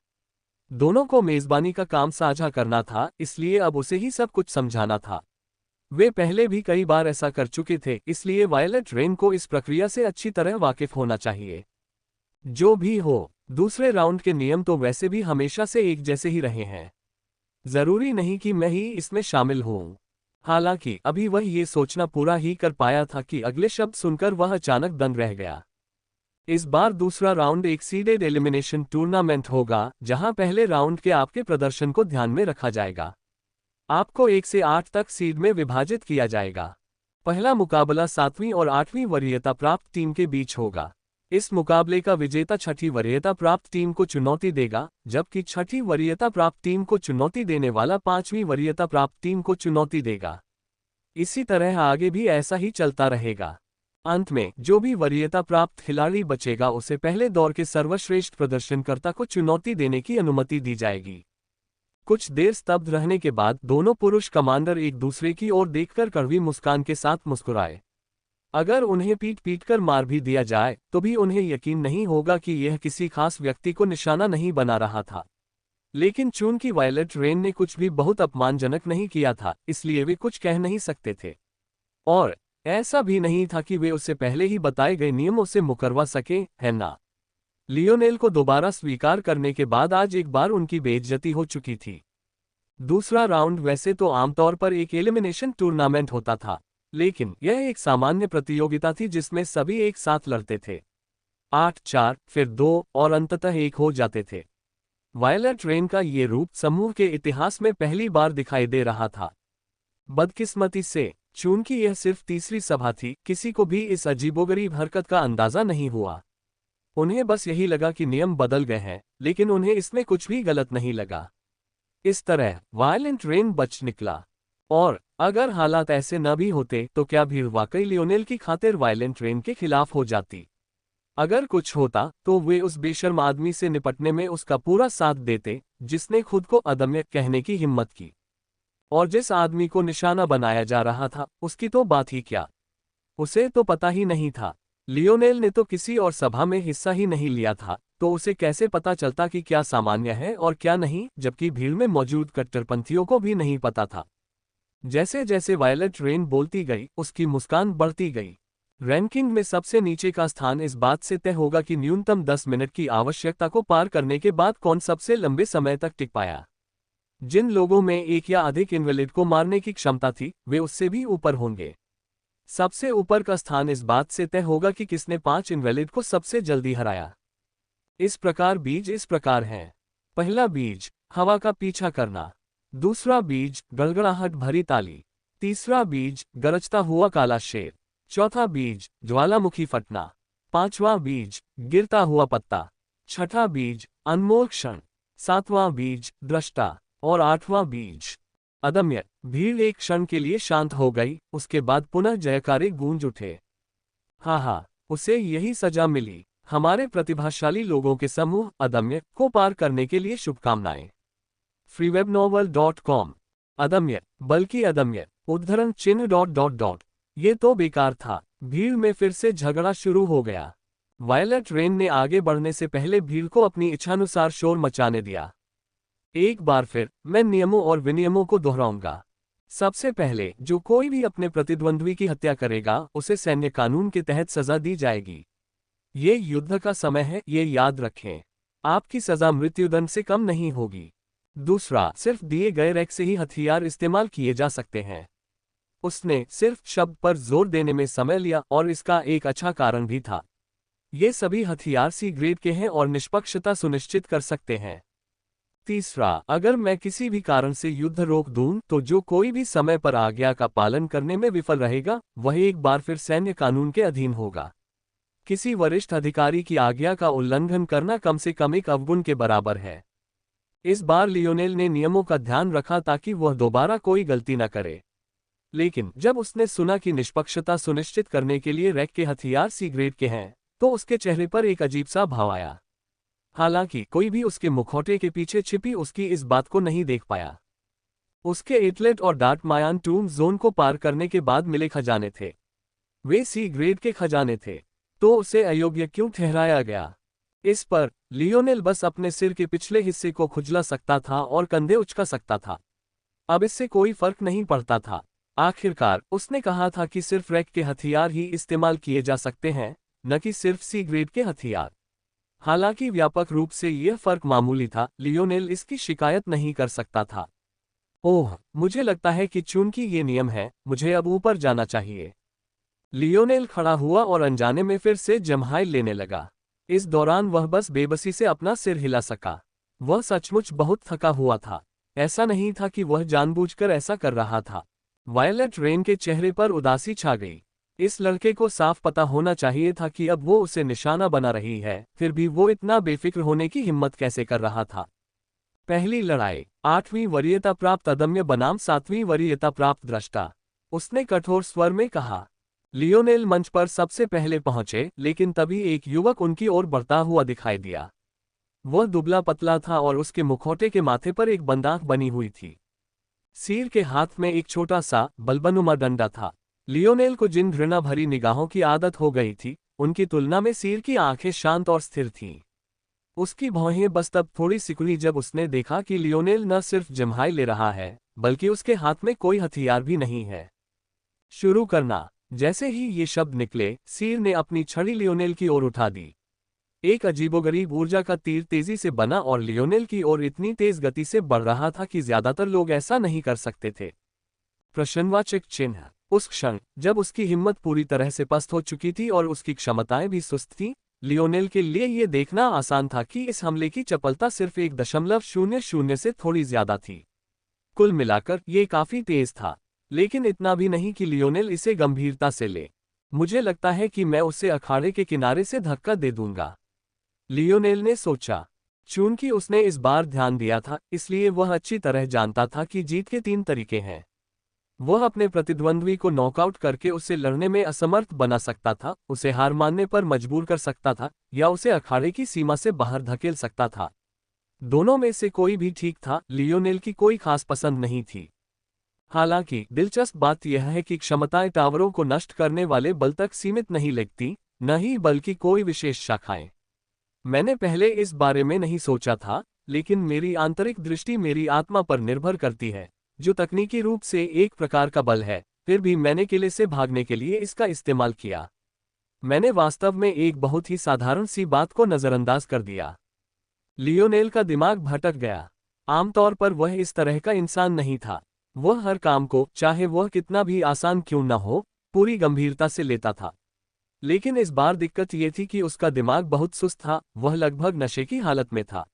[SPEAKER 1] दोनों को मेजबानी का काम साझा करना था, इसलिए अब उसे ही सब कुछ समझाना था। वे पहले भी कई बार ऐसा कर चुके थे, इसलिए वायलेट रेन को इस प्रक्रिया से अच्छी तरह वाकिफ होना चाहिए। जो भी हो, दूसरे राउंड के नियम तो वैसे भी हमेशा से एक जैसे ही रहे हैं। जरूरी नहीं कि मैं ही इसमें शामिल हूं। हालांकि अभी वह ये सोचना पूरा ही कर पाया था कि अगले शब्द सुनकर वह अचानक दंग रह गया। इस बार दूसरा राउंड एक सीडेड एलिमिनेशन टूर्नामेंट होगा, जहां पहले राउंड के आपके प्रदर्शन को ध्यान में रखा जाएगा। आपको 1 से 8 तक सीड में विभाजित किया जाएगा। पहला मुकाबला 7वीं और 8वीं वरीयता प्राप्त टीम के बीच होगा। इस मुकाबले का विजेता 6ठी वरीयता प्राप्त टीम को चुनौती देगा, जबकि 6ठी वरीयता प्राप्त टीम को चुनौती देने वाला 5वीं वरीयता प्राप्त टीम को चुनौती देगा। इसी तरह आगे भी ऐसा ही चलता रहेगा। अंत में जो भी वरीयता प्राप्त खिलाड़ी बचेगा उसे पहले दौर के सर्वश्रेष्ठ प्रदर्शनकर्ता को चुनौती देने की अनुमति दी जाएगी। कुछ देर स्तब्ध रहने के बाद दोनों पुरुष कमांडर एक दूसरे की ओर देखकर कड़वी मुस्कान के साथ मुस्कुराए। अगर उन्हें पीट पीट कर मार भी दिया जाए तो भी उन्हें यकीन नहीं होगा कि यह किसी खास व्यक्ति को निशाना नहीं बना रहा था। लेकिन चूंकि वायलेट रेन ने कुछ भी बहुत अपमानजनक नहीं किया था, इसलिए वे कुछ कह नहीं सकते थे। और ऐसा भी नहीं था कि वे उससे पहले ही बताए गए नियमों से मुकरवा सके, है ना? लियोनेल को दोबारा स्वीकार करने के बाद आज एक बार उनकी बेइज्जती हो चुकी थी। दूसरा राउंड वैसे तो आमतौर पर एक एलिमिनेशन टूर्नामेंट होता था, लेकिन यह एक सामान्य प्रतियोगिता थी जिसमें सभी एक साथ लड़ते थे। 8-4, फिर 2 और अंततः 1 हो जाते थे। वायलेट रेन का ये रूप समूह के इतिहास में पहली बार दिखाई दे रहा था। बदकिस्मती से, चूंकि यह सिर्फ तीसरी सभा थी, किसी को भी इस अजीबोगरीब हरकत का अंदाजा नहीं हुआ। उन्हें बस यही लगा कि नियम बदल गए हैं, लेकिन उन्हें इसमें कुछ भी गलत नहीं लगा। इस तरह वायलेट रेन बच निकला। और अगर हालात ऐसे न भी होते तो क्या भीड़ वाकई लियोनेल की खातिर वायलेट रेन के खिलाफ हो जाती? अगर कुछ होता तो वे उस बेशर्म आदमी से निपटने में उसका पूरा साथ देते, जिसने खुद को अदम्य कहने की हिम्मत की। और जिस आदमी को निशाना बनाया जा रहा था, उसकी तो बात ही क्या। उसे तो पता ही नहीं था। लियोनेल ने तो किसी और सभा में हिस्सा ही नहीं लिया था, तो उसे कैसे पता चलता कि क्या सामान्य है और क्या नहीं, जबकि भीड़ में मौजूद कट्टरपंथियों को भी नहीं पता था। जैसे जैसे वायलेट रेन बोलती गई, उसकी मुस्कान बढ़ती गई। रैंकिंग में सबसे नीचे का स्थान इस बात से तय होगा कि न्यूनतम 10 मिनट की आवश्यकता को पार करने के बाद कौन सबसे लंबे समय तक टिक पाया। जिन लोगों में एक या अधिक इनवैलिड को मारने की क्षमता थी, वे उससे भी ऊपर होंगे। सबसे ऊपर का स्थान इस बात से तय होगा कि किसने 5 इनवैलिड को सबसे जल्दी हराया। इस प्रकार बीज इस प्रकार हैं। पहला बीज, हवा का पीछा करना। दूसरा बीज, गड़गड़ाहट भरी ताली। तीसरा बीज, गरजता हुआ काला शेर। चौथा बीज, ज्वालामुखी फटना। पांचवा बीज, गिरता हुआ पत्ता। छठा बीज, अनमोल क्षण। सातवां बीज, दृष्टा। और आठवां बीज, अदम्य। भीड़ एक क्षण के लिए शांत हो गई, उसके बाद पुनः जयकारे गूंज उठे। हाँ, उसे यही सजा मिली। हमारे प्रतिभाशाली लोगों के समूह अदम्य को पार करने के लिए शुभकामनाएं। freewebnovel.com। अदम्य, बल्कि अदम्य, उद्धरण चिन्ह ... ये तो बेकार था। भीड़ में फिर से झगड़ा शुरू हो गया। वायलेट रेन ने आगे बढ़ने से पहले भीड़ को अपनी इच्छानुसार शोर मचाने दिया। एक बार फिर मैं नियमों और विनियमों को दोहराऊंगा। सबसे पहले, जो कोई भी अपने प्रतिद्वंद्वी की हत्या करेगा उसे सैन्य कानून के तहत सजा दी जाएगी। ये युद्ध का समय है, ये याद रखें। आपकी सजा मृत्युदंड से कम नहीं होगी। दूसरा, सिर्फ दिए गए रैक से ही हथियार इस्तेमाल किए जा सकते हैं। उसने सिर्फ शब्द पर जोर देने में समय लिया और इसका एक अच्छा कारण भी था। ये सभी हथियार सी ग्रेड के हैं और निष्पक्षता सुनिश्चित कर सकते हैं। तीसरा, अगर मैं किसी भी कारण से युद्ध रोक दूं तो जो कोई भी समय पर आज्ञा का पालन करने में विफल रहेगा वह एक बार फिर सैन्य कानून के अधीन होगा। किसी वरिष्ठ अधिकारी की आज्ञा का उल्लंघन करना कम से कम एक अवगुण के बराबर है। इस बार लियोनेल ने नियमों का ध्यान रखा ताकि वह दोबारा कोई गलती न करे। लेकिन जब उसने सुना कि निष्पक्षता सुनिश्चित करने के लिए रैक के हथियार सी ग्रेड के हैं, तो उसके चेहरे पर एक अजीब सा भाव आया। हालांकि कोई भी उसके मुखौटे के पीछे छिपी उसकी इस बात को नहीं देख पाया। उसके एटलेट और डार्ट मायान टूम जोन को पार करने के बाद मिले खजाने थे। वे सी ग्रेड के खजाने थे, तो उसे अयोग्य क्यों ठहराया गया? इस पर लियोनेल बस अपने सिर के पिछले हिस्से को खुजला सकता था और कंधे उचका सकता था। अब इससे कोई फर्क नहीं पड़ता था। आखिरकार उसने कहा था कि सिर्फ रैक के हथियार ही इस्तेमाल किए जा सकते हैं, न कि सिर्फ सी ग्रेड के हथियार। हालांकि व्यापक रूप से यह फर्क मामूली था, लियोनेल इसकी शिकायत नहीं कर सकता था। ओह, मुझे लगता है कि चूंकि ये नियम है, मुझे अब ऊपर जाना चाहिए। लियोनेल खड़ा हुआ और अनजाने में फिर से जम्हाई लेने लगा। इस दौरान वह बस बेबसी से अपना सिर हिला सका। वह सचमुच बहुत थका हुआ था। ऐसा नहीं था कि वह जानबूझकर ऐसा कर रहा था। वायलेट रेन के चेहरे पर उदासी छा गई। इस लड़के को साफ पता होना चाहिए था कि अब वो उसे निशाना बना रही है, फिर भी वो इतना बेफिक्र होने की हिम्मत कैसे कर रहा था। पहली लड़ाई। 8वीं वरीयता प्राप्त अदम्य बनाम 7वीं वरीयता प्राप्त दृष्टा, उसने कठोर स्वर में कहा। लियोनेल मंच पर सबसे पहले पहुंचे, लेकिन तभी एक युवक उनकी ओर बढ़ता हुआ दिखाई दिया। वह दुबला पतला था और उसके मुखौटे के माथे पर एक बंदाक बनी हुई थी। सिर के हाथ में एक छोटा सा बल्बनुमा डंडा था। लियोनेल को जिन घृणा भरी निगाहों की आदत हो गई थी, उनकी तुलना में सिर की आंखें शांत और स्थिर थीं। उसकी भौहें बस तब थोड़ी सिकुड़ी जब उसने देखा कि लियोनेल न सिर्फ जम्हाई ले रहा है, बल्कि उसके हाथ में कोई हथियार भी नहीं है। शुरू करना। जैसे ही ये शब्द निकले, सिर ने अपनी छड़ी लियोनेल की ओर उठा दी। एक अजीबोगरीब ऊर्जा का तीर तेजी से बना और लियोनेल की ओर इतनी तेज गति से बढ़ रहा था कि ज्यादातर लोग ऐसा नहीं कर सकते थे। प्रश्नवाचक चिन्ह। उस क्षण जब उसकी हिम्मत पूरी तरह से पस्त हो चुकी थी और उसकी क्षमताएं भी सुस्त थीं, लियोनेल के लिए यह देखना आसान था कि इस हमले की चपलता सिर्फ 1.00 से थोड़ी ज्यादा थी। कुल मिलाकर ये काफी तेज था, लेकिन इतना भी नहीं कि लियोनेल इसे गंभीरता से ले। मुझे लगता है कि मैं उसे अखाड़े के किनारे से धक्का दे दूंगा, लियोनेल ने सोचा। चूंकि उसने इस बार ध्यान दिया था, इसलिए वह अच्छी तरह जानता था कि जीत के 3 तरीके हैं। वह अपने प्रतिद्वंद्वी को नॉकआउट करके उसे लड़ने में असमर्थ बना सकता था, उसे हार मानने पर मजबूर कर सकता था, या उसे अखाड़े की सीमा से बाहर धकेल सकता था। दोनों में से कोई भी ठीक था। लियोनेल की कोई खास पसंद नहीं थी। हालांकि दिलचस्प बात यह है कि क्षमताएं टावरों को नष्ट करने वाले बल तक सीमित नहीं लगती, न ही बल्कि कोई विशेष शाखाएं। मैंने पहले इस बारे में नहीं सोचा था, लेकिन मेरी आंतरिक दृष्टि मेरी आत्मा पर निर्भर करती है, जो तकनीकी रूप से एक प्रकार का बल है। फिर भी मैंने किले से भागने के लिए इसका इस्तेमाल किया। मैंने वास्तव में एक बहुत ही साधारण सी बात को नजरअंदाज कर दिया। लियोनेल का दिमाग भटक गया। आमतौर पर वह इस तरह का इंसान नहीं था। वह हर काम को, चाहे वह कितना भी आसान क्यों न हो, पूरी गंभीरता से लेता था। लेकिन इस बार दिक्कत ये थी कि उसका दिमाग बहुत सुस्त था, वह लगभग नशे की हालत में था।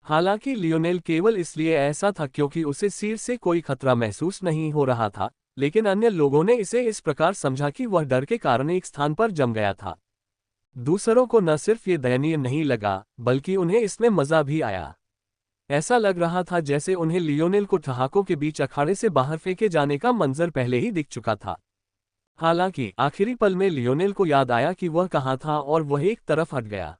[SPEAKER 1] हालांकि लियोनेल केवल इसलिए ऐसा था क्योंकि उसे सिर से कोई खतरा महसूस नहीं हो रहा था, लेकिन अन्य लोगों ने इसे इस प्रकार समझा कि वह डर के कारण एक स्थान पर जम गया था। दूसरों को न सिर्फ ये दयनीय नहीं लगा, बल्कि उन्हें इसमें मजा भी आया। ऐसा लग रहा था जैसे उन्हें लियोनेल को ठहाकों के बीच अखाड़े से बाहर फेंके जाने का मंजर पहले ही दिख चुका था। हालांकि आखिरी पल में लियोनेल को याद आया कि वह कहाँ था और वह एक तरफ हट गया।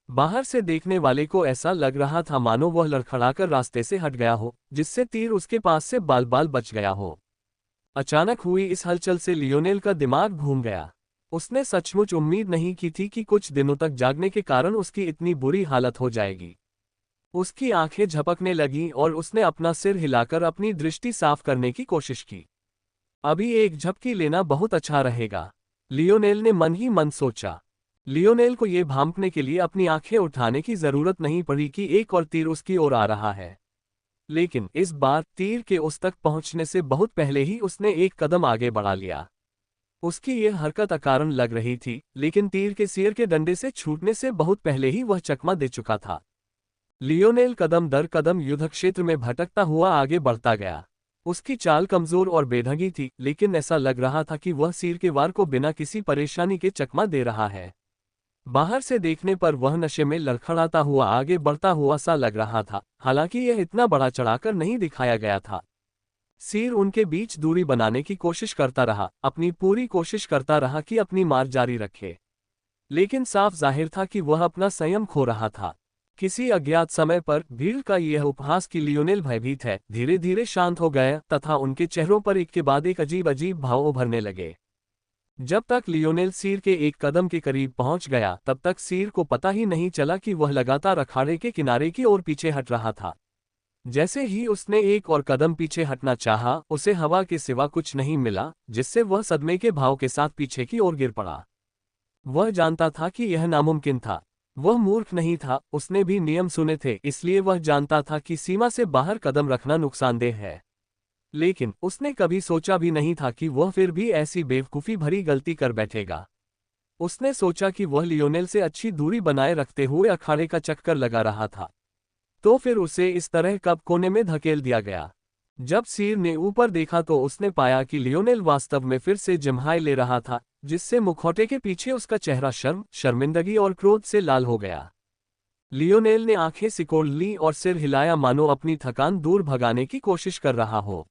[SPEAKER 1] बाहर से देखने वाले को ऐसा लग रहा था मानो वह लड़खड़ाकर रास्ते से हट गया हो, जिससे तीर उसके पास से बाल बाल बच गया हो। अचानक हुई इस हलचल से लियोनेल का दिमाग घूम गया। उसने सचमुच उम्मीद नहीं की थी कि कुछ दिनों तक जागने के कारण उसकी इतनी बुरी हालत हो जाएगी। उसकी आंखें झपकने लगीं और उसने अपना सिर हिलाकर अपनी दृष्टि साफ करने की कोशिश की। अभी एक झपकी लेना बहुत अच्छा रहेगा, लियोनेल ने मन ही मन सोचा। लियोनेल को यह भांपने के लिए अपनी आंखें उठाने की जरूरत नहीं पड़ी कि एक और तीर उसकी ओर आ रहा है। लेकिन इस बार तीर के उस तक पहुंचने से बहुत पहले ही उसने एक कदम आगे बढ़ा लिया। उसकी यह हरकत अकारण लग रही थी, लेकिन तीर के सिर के डंडे से छूटने से बहुत पहले ही वह चकमा दे चुका था। लियोनेल कदम दर कदम युद्ध क्षेत्र में भटकता हुआ आगे बढ़ता गया। उसकी चाल कमजोर और बेढंगी थी, लेकिन ऐसा लग रहा था कि वह सिर के वार को बिना किसी परेशानी के चकमा दे रहा है। बाहर से देखने पर वह नशे में लड़खड़ाता हुआ आगे बढ़ता हुआ सा लग रहा था, हालांकि यह इतना बड़ा चढ़ाकर नहीं दिखाया गया था। सिर उनके बीच दूरी बनाने की कोशिश करता रहा, अपनी पूरी कोशिश करता रहा कि अपनी मार जारी रखे। लेकिन साफ जाहिर था कि वह अपना संयम खो रहा था। किसी अज्ञात समय पर भीड़ का यह उपहास कि लियोनेल भयभीत है धीरे धीरे शांत हो गया तथा उनके चेहरों पर एक के बाद एक अजीब अजीब भाव उभरने लगे। जब तक लियोनेल सिर के एक कदम के करीब पहुंच गया तब तक सिर को पता ही नहीं चला कि वह लगातार अखाड़े के किनारे की ओर पीछे हट रहा था। जैसे ही उसने एक और कदम पीछे हटना चाहा, उसे हवा के सिवा कुछ नहीं मिला, जिससे वह सदमे के भाव के साथ पीछे की ओर गिर पड़ा। वह जानता था कि यह नामुमकिन था। वह मूर्ख नहीं था, उसने भी नियम सुने थे, इसलिए वह जानता था कि सीमा से बाहर कदम रखना नुकसानदेह है। लेकिन उसने कभी सोचा भी नहीं था कि वह फिर भी ऐसी बेवकूफ़ी भरी गलती कर बैठेगा। उसने सोचा कि वह लियोनेल से अच्छी दूरी बनाए रखते हुए अखाड़े का चक्कर लगा रहा था, तो फिर उसे इस तरह कब कोने में धकेल दिया गया। जब सिर ने ऊपर देखा तो उसने पाया कि लियोनेल वास्तव में फिर से जम्हाई ले रहा था, जिससे मुखौटे के पीछे उसका चेहरा शर्म, शर्मिंदगी और क्रोध से लाल हो गया। लियोनेल ने आंखें सिकोड़ ली और सिर हिलाया मानो अपनी थकान दूर भगाने की कोशिश कर रहा हो।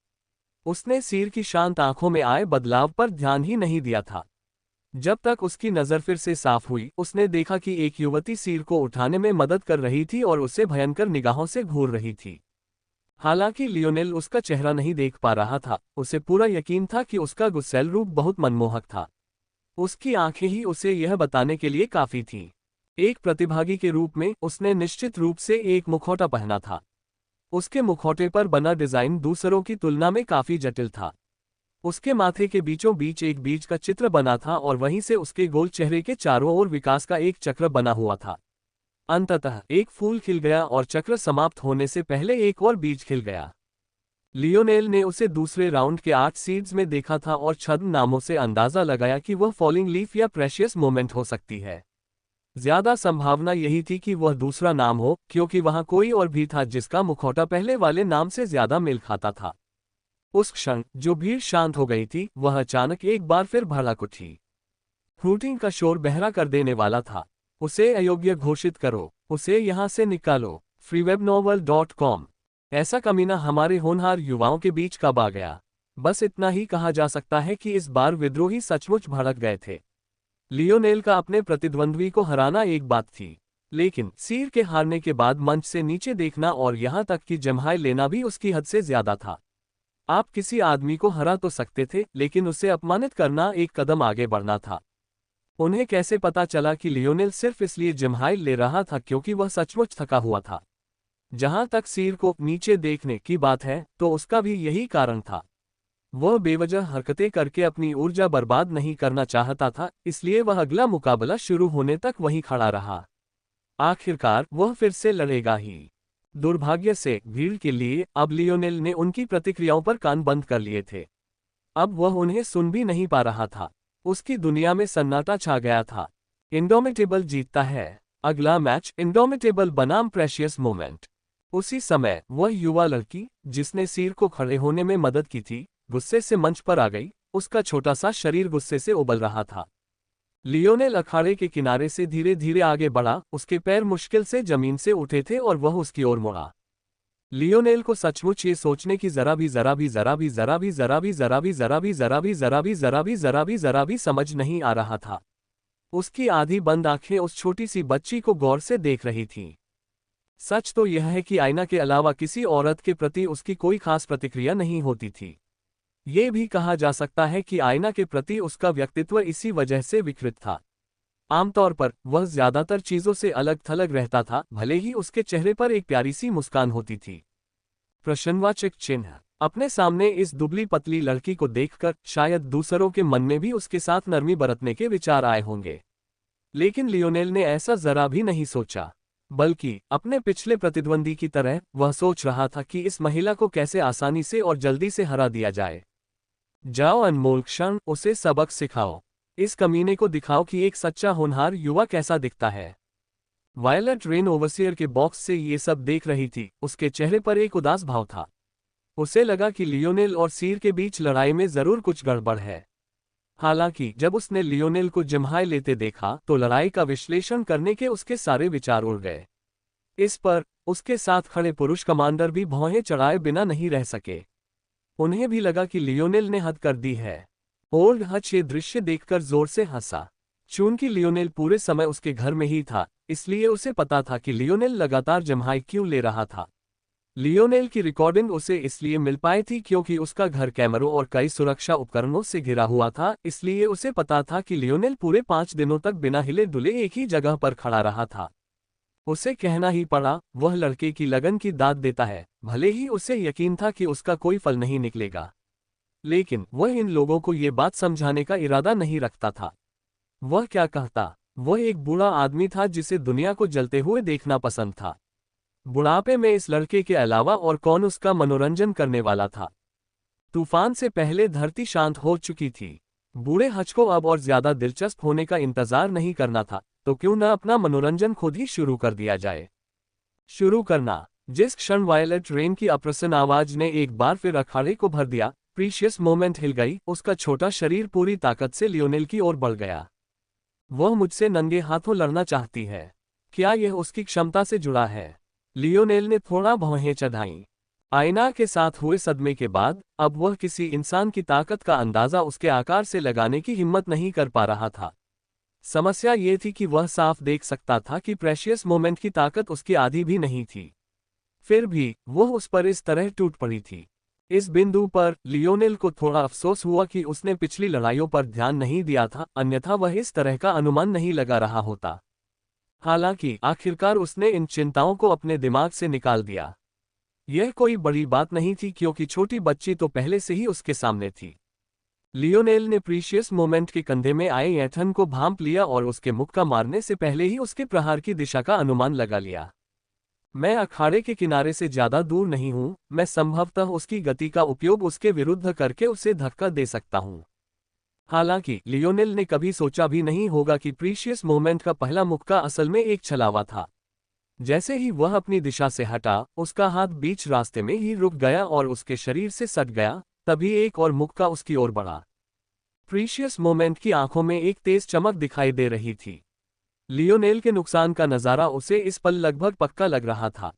[SPEAKER 1] उसने सिर की शांत आंखों में आए बदलाव पर ध्यान ही नहीं दिया था। जब तक उसकी नज़र फिर से साफ हुई, उसने देखा कि एक युवती सिर को उठाने में मदद कर रही थी और उसे भयंकर निगाहों से घूर रही थी। हालांकि लियोनेल उसका चेहरा नहीं देख पा रहा था, उसे पूरा यकीन था कि उसका गुस्सैल रूप बहुत मनमोहक था। उसकी आंखें ही उसे यह बताने के लिए काफी थीं। एक प्रतिभागी के रूप में उसने निश्चित रूप से एक मुखौटा पहना था। उसके मुखौटे पर बना डिजाइन दूसरों की तुलना में काफी जटिल था। उसके माथे के बीचों बीच एक बीज का चित्र बना था और वहीं से उसके गोल चेहरे के चारों ओर विकास का एक चक्र बना हुआ था। अंततः एक फूल खिल गया और चक्र समाप्त होने से पहले एक और बीज खिल गया। लियोनेल ने उसे दूसरे राउंड के 8 सीड्स में देखा था और छद्म नामों से अंदाजा लगाया कि वह फॉलिंग लीफ या प्रेशियस मोमेंट हो सकती है। ज्यादा संभावना यही थी कि वह दूसरा नाम हो, क्योंकि वहां कोई और भी था जिसका मुखौटा पहले वाले नाम से ज्यादा मेल खाता था। उस क्षण जो भीड़ शांत हो गई थी, वह अचानक एक बार फिर भड़क उठी। हूटिंग का शोर बहरा कर देने वाला था। उसे अयोग्य घोषित करो, उसे यहां से निकालो। freewebnovel.com। ऐसा कमीना हमारे होनहार युवाओं के बीच कब आ गया। बस इतना ही कहा जा सकता है कि इस बार विद्रोही सचमुच भड़क गए थे। लियोनेल का अपने प्रतिद्वंद्वी को हराना एक बात थी, लेकिन सिर के हारने के बाद मंच से नीचे देखना और यहां तक कि जम्हाई लेना भी उसकी हद से ज्यादा था। आप किसी आदमी को हरा तो सकते थे, लेकिन उसे अपमानित करना एक कदम आगे बढ़ना था। उन्हें कैसे पता चला कि लियोनेल सिर्फ इसलिए जम्हाई ले रहा था क्योंकि वह सचमुच थका हुआ था। जहां तक सिर को नीचे देखने की बात है, तो उसका भी यही कारण था। वह बेवजह हरकतें करके अपनी ऊर्जा बर्बाद नहीं करना चाहता था, इसलिए वह अगला मुकाबला शुरू होने तक वहीं खड़ा रहा। आखिरकार वह फिर से लड़ेगा ही। दुर्भाग्य से भीड़ के लिए अब लियोनेल ने उनकी प्रतिक्रियाओं पर कान बंद कर लिए थे। अब वह उन्हें सुन भी नहीं पा रहा था। उसकी दुनिया में सन्नाटा छा गया था। इंडोमिटेबल जीतता है। अगला मैच इंडोमिटेबल बनाम प्रेशियस मोमेंट। उसी समय वह युवा लड़की जिसने सिर को खड़े होने में मदद की थी, गुस्से से मंच पर आ गई। उसका छोटा सा शरीर गुस्से से उबल रहा था। लियोनेल अखाड़े के किनारे से धीरे धीरे आगे बढ़ा। उसके पैर मुश्किल से जमीन से उठे थे और वह उसकी ओर मुड़ा। लियोनेल को सचमुच ये सोचने की जरा भी समझ नहीं आ रहा था। उसकी आधी बंद आंखें उस छोटी सी बच्ची को गौर से देख रही थीं। सच तो यह है कि आयना के अलावा किसी औरत के प्रति उसकी कोई खास प्रतिक्रिया नहीं होती थी। ये भी कहा जा सकता है कि आयना के प्रति उसका व्यक्तित्व इसी वजह से विकृत था। आमतौर पर वह ज्यादातर चीजों से अलग थलग रहता था, भले ही उसके चेहरे पर एक प्यारी सी मुस्कान होती थी। प्रश्नवाचक चिन्ह। अपने सामने इस दुबली पतली लड़की को देखकर शायद दूसरों के मन में भी उसके साथ नरमी बरतने के विचार आए होंगे, लेकिन लियोनेल ने ऐसा जरा भी नहीं सोचा। बल्कि अपने पिछले प्रतिद्वंदी की तरह वह सोच रहा था कि इस महिला को कैसे आसानी से और जल्दी से हरा दिया जाए। जाओ अनमोल क्षण, उसे सबक सिखाओ। इस कमीने को दिखाओ कि एक सच्चा होनहार युवा कैसा दिखता है। वायलट रेन ओवरसियर के बॉक्स से ये सब देख रही थी। उसके चेहरे पर एक उदास भाव था। उसे लगा कि लियोनेल और सीर के बीच लड़ाई में जरूर कुछ गड़बड़ है। हालांकि जब उसने लियोनेल को जम्हाई लेते देखा तो लड़ाई का विश्लेषण करने के उसके सारे विचार उड़ गए। इस पर उसके साथ खड़े पुरुष कमांडर भी भौहें चढ़ाए बिना नहीं रह सके। उन्हें भी लगा कि लियोनेल ने हद कर दी है। ओल्ड हच ये दृश्य देखकर जोर से हंसा। चूंकि लियोनेल पूरे समय उसके घर में ही था, इसलिए उसे पता था कि लियोनेल लगातार जम्हाई क्यों ले रहा था। लियोनेल की रिकॉर्डिंग उसे इसलिए मिल पाई थी क्योंकि उसका घर कैमरों और कई सुरक्षा उपकरणों से घिरा हुआ था, इसलिए उसे पता था कि लियोनेल पूरे 5 दिनों तक बिना हिले डुले एक ही जगह पर खड़ा रहा था। उसे कहना ही पड़ा, वह लड़के की लगन की दाद देता है। भले ही उसे यकीन था कि उसका कोई फल नहीं निकलेगा, लेकिन वह इन लोगों को ये बात समझाने का इरादा नहीं रखता था। वह क्या कहता? वह एक बूढ़ा आदमी था जिसे दुनिया को जलते हुए देखना पसंद था। बुढ़ापे में इस लड़के के अलावा और कौन उसका मनोरंजन करने वाला था? तूफान से पहले धरती शांत हो चुकी थी। बूढ़े हज को अब और ज्यादा दिलचस्प होने का इंतजार नहीं करना था, तो क्यों न अपना मनोरंजन खुद ही शुरू कर दिया जाए। शुरू करना। जिस क्षण वायलेट रेन की अप्रसन्न आवाज ने एक बार फिर अखाड़े को भर दिया, प्रीशियस मोमेंट हिल गई। उसका छोटा शरीर पूरी ताकत से लियोनेल की ओर बढ़ गया। वह मुझसे नंगे हाथों लड़ना चाहती है। क्या यह उसकी क्षमता से जुड़ा है? लियोनेल ने थोड़ा भौहें चढ़ाईं। आयना के साथ हुए सदमे के बाद अब वह किसी इंसान की ताकत का अंदाजा उसके आकार से लगाने की हिम्मत नहीं कर पा रहा था। समस्या ये थी कि वह साफ देख सकता था कि प्रेशियस मोमेंट की ताकत उसकी आधी भी नहीं थी। फिर भी वह उस पर इस तरह टूट पड़ी थी। इस बिंदु पर लियोनेल को थोड़ा अफसोस हुआ कि उसने पिछली लड़ाइयों पर ध्यान नहीं दिया था, अन्यथा वह इस तरह का अनुमान नहीं लगा रहा होता। हालांकि आखिरकार उसने इन चिंताओं को अपने दिमाग से निकाल दिया। यह कोई बड़ी बात नहीं थी क्योंकि छोटी बच्ची तो पहले से ही उसके सामने थी। लियोनेल ने प्रीशियस मोमेंट के कंधे में आए ऐंठन को भांप लिया और उसके मुक्का मारने से पहले ही उसके प्रहार की दिशा का अनुमान लगा लिया। मैं अखाड़े के किनारे से ज्यादा दूर नहीं हूं, मैं संभवतः उसकी गति का उपयोग उसके विरुद्ध करके उसे धक्का दे सकता हूं। हालांकि लियोनेल ने कभी सोचा भी नहीं होगा कि प्रीशियस मोमेंट का पहला मुक्का असल में एक छलावा था। जैसे ही वह अपनी दिशा से हटा, उसका हाथ बीच रास्ते में ही रुक गया और उसके शरीर से सट गया। तभी एक और मुक्का उसकी ओर बढ़ा। प्रीशियस मोमेंट की आंखों में एक तेज चमक दिखाई दे रही थी। लियोनेल के नुकसान का नज़ारा उसे इस पल लगभग पक्का लग रहा था।